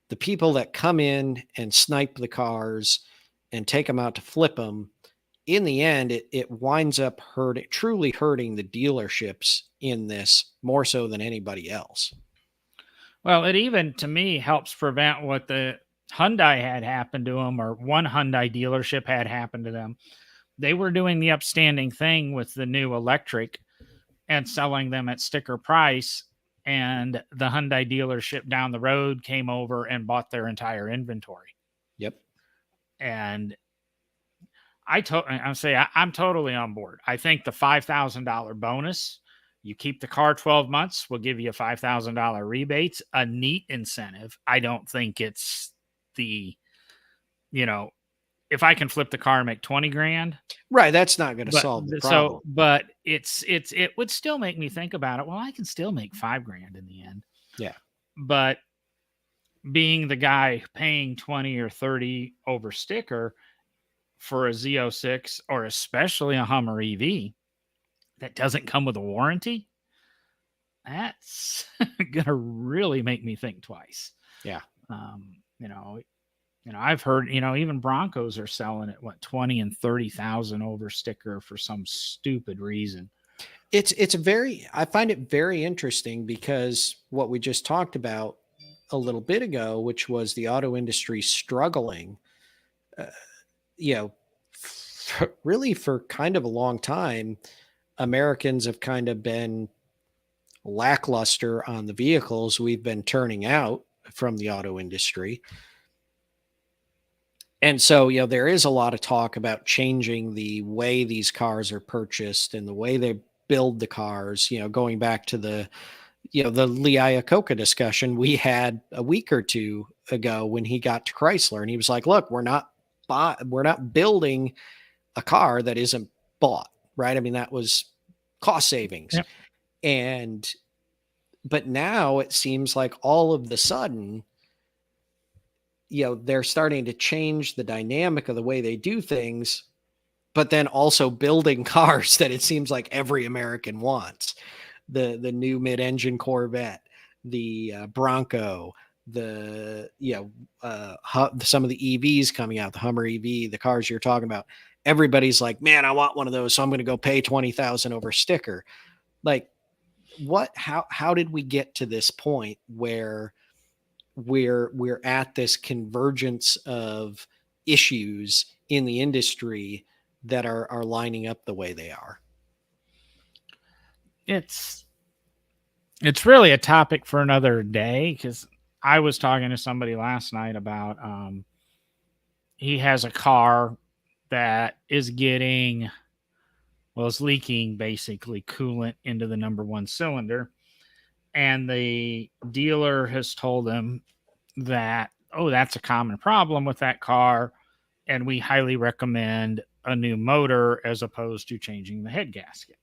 the people that come in and snipe the cars and take them out to flip them, in the end, it winds up truly hurting the dealerships in this more so than anybody else. Well, it even to me helps prevent what the Hyundai had happened to them, or one Hyundai dealership had happened to them. They were doing the upstanding thing with the new electric and selling them at sticker price. And the Hyundai dealership down the road came over and bought their entire inventory. Yep. And I'm totally on board. I think the $5,000 bonus, you keep the car 12 months, we'll give you a $5,000 rebates, a neat incentive. I don't think it's the, if I can flip the car and make 20 grand. Right. That's not going to solve the problem. So, but it would still make me think about it. Well, I can still make $5 grand in the end. Yeah. But being the guy paying 20 or 30 over sticker for a Z06 or especially a Hummer EV that doesn't come with a warranty, that's going to really make me think twice. Yeah. I've heard, even Broncos are selling it, 20 and 30,000 over sticker for some stupid reason. I find it very interesting because what we just talked about a little bit ago, which was the auto industry struggling, really for kind of a long time, Americans have kind of been lackluster on the vehicles we've been turning out from the auto industry. And so, there is a lot of talk about changing the way these cars are purchased and the way they build the cars, going back to the the Lee Iacocca discussion we had a week or two ago when he got to Chrysler, and he was like, look, we're not building a car that isn't bought, right? I mean, that was cost savings. Yep. But now it seems like all of the sudden, they're starting to change the dynamic of the way they do things, but then also building cars that it seems like every American wants. The new mid-engine Corvette, the Bronco, some of the EVs coming out, the Hummer EV, the cars you're talking about. Everybody's like, man, I want one of those, so I'm going to go pay $20,000 over sticker. Like, how did we get to this point where we're at this convergence of issues in the industry that are lining up the way they are? It's really a topic for another day, because I was talking to somebody last night about he has a car that is leaking basically coolant into the number one cylinder. And the dealer has told him that, that's a common problem with that car. And we highly recommend a new motor as opposed to changing the head gasket.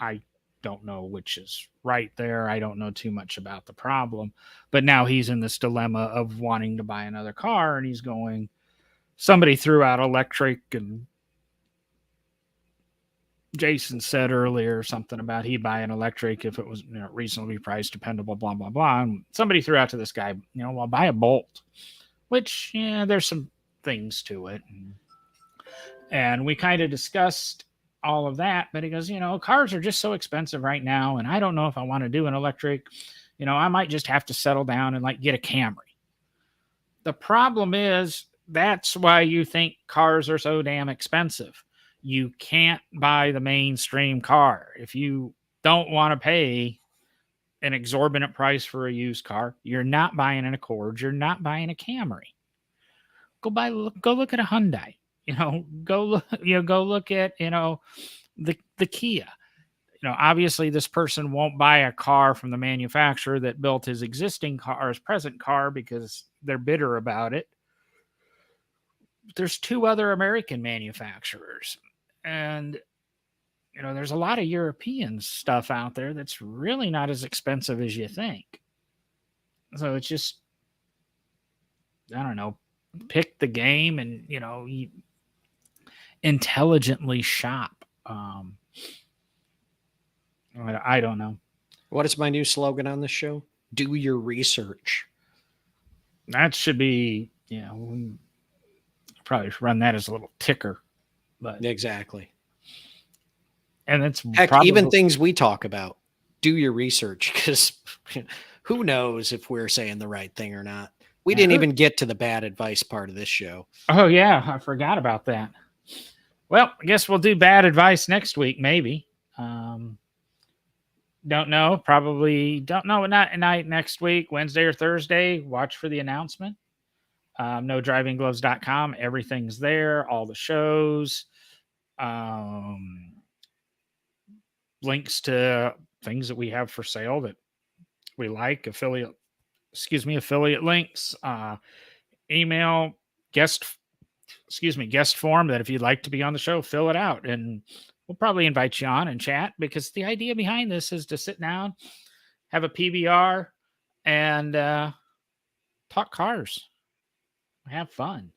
I don't know which is right there. I don't know too much about the problem, but now he's in this dilemma of wanting to buy another car, and he's going, somebody threw out electric, and Jason said earlier something about he'd buy an electric if it was reasonably priced, dependable, blah, blah, blah. And somebody threw out to this guy, well, buy a Bolt, which, there's some things to it. And we kind of discussed all of that, but he goes, cars are just so expensive right now, and I don't know if I want to do an electric. I might just have to settle down and get a Camry. The problem is, that's why you think cars are so damn expensive. You can't buy the mainstream car. If you don't want to pay an exorbitant price for a used car, you're not buying an Accord, you're not buying a Camry. Go look at a Hyundai. Go look at, the Kia. Obviously this person won't buy a car from the manufacturer that built his existing car, his present car, because they're bitter about it. There's two other American manufacturers, and there's a lot of European stuff out there that's really not as expensive as you think. So it's just, I don't know, pick the game and you intelligently shop. I don't know. What is my new slogan on this show? Do your research. That should be, probably run that as a little ticker. But exactly. And it's even things we talk about, do your research, because who knows if we're saying the right thing or not. We didn't even get to the bad advice part of this show. Oh, yeah. I forgot about that. Well, I guess we'll do bad advice next week, maybe. Don't know. Probably don't know. Not night next week, Wednesday or Thursday. Watch for the announcement. NoDrivingGloves.com. Everything's there. All the shows. Links to things that we have for sale that we like. Affiliate links. Email guest form that if you'd like to be on the show, fill it out, and we'll probably invite you on and chat, because the idea behind this is to sit down, have a PBR, and talk cars, have fun.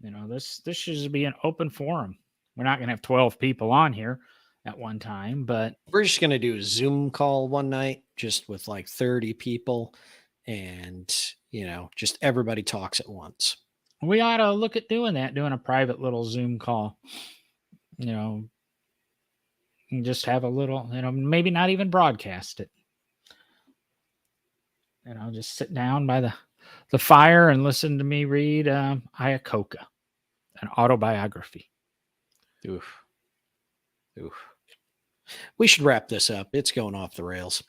This should be an open forum. We're not going to have 12 people on here at one time, but we're just going to do a Zoom call one night, just with 30 people, and just everybody talks at once. We ought to look at doing a private little Zoom call, and just have a little, maybe not even broadcast it. Just sit down by the fire and listen to me read Iacocca, an autobiography. Oof. We should wrap this up. It's going off the rails.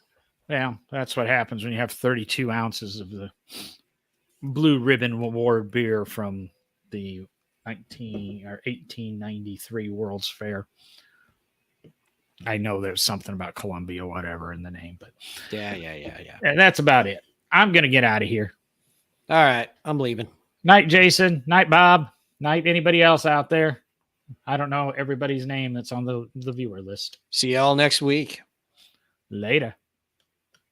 Yeah, that's what happens when you have 32 ounces of the Blue Ribbon Award beer from the 1893 World's Fair. I know there's something about Columbia, whatever in the name, but Yeah. and that's about it. I'm going to get out of here. All right. I'm leaving. Night, Jason. Night, Bob. Night, anybody else out there? I don't know everybody's name that's on the viewer list. See y'all next week. Later.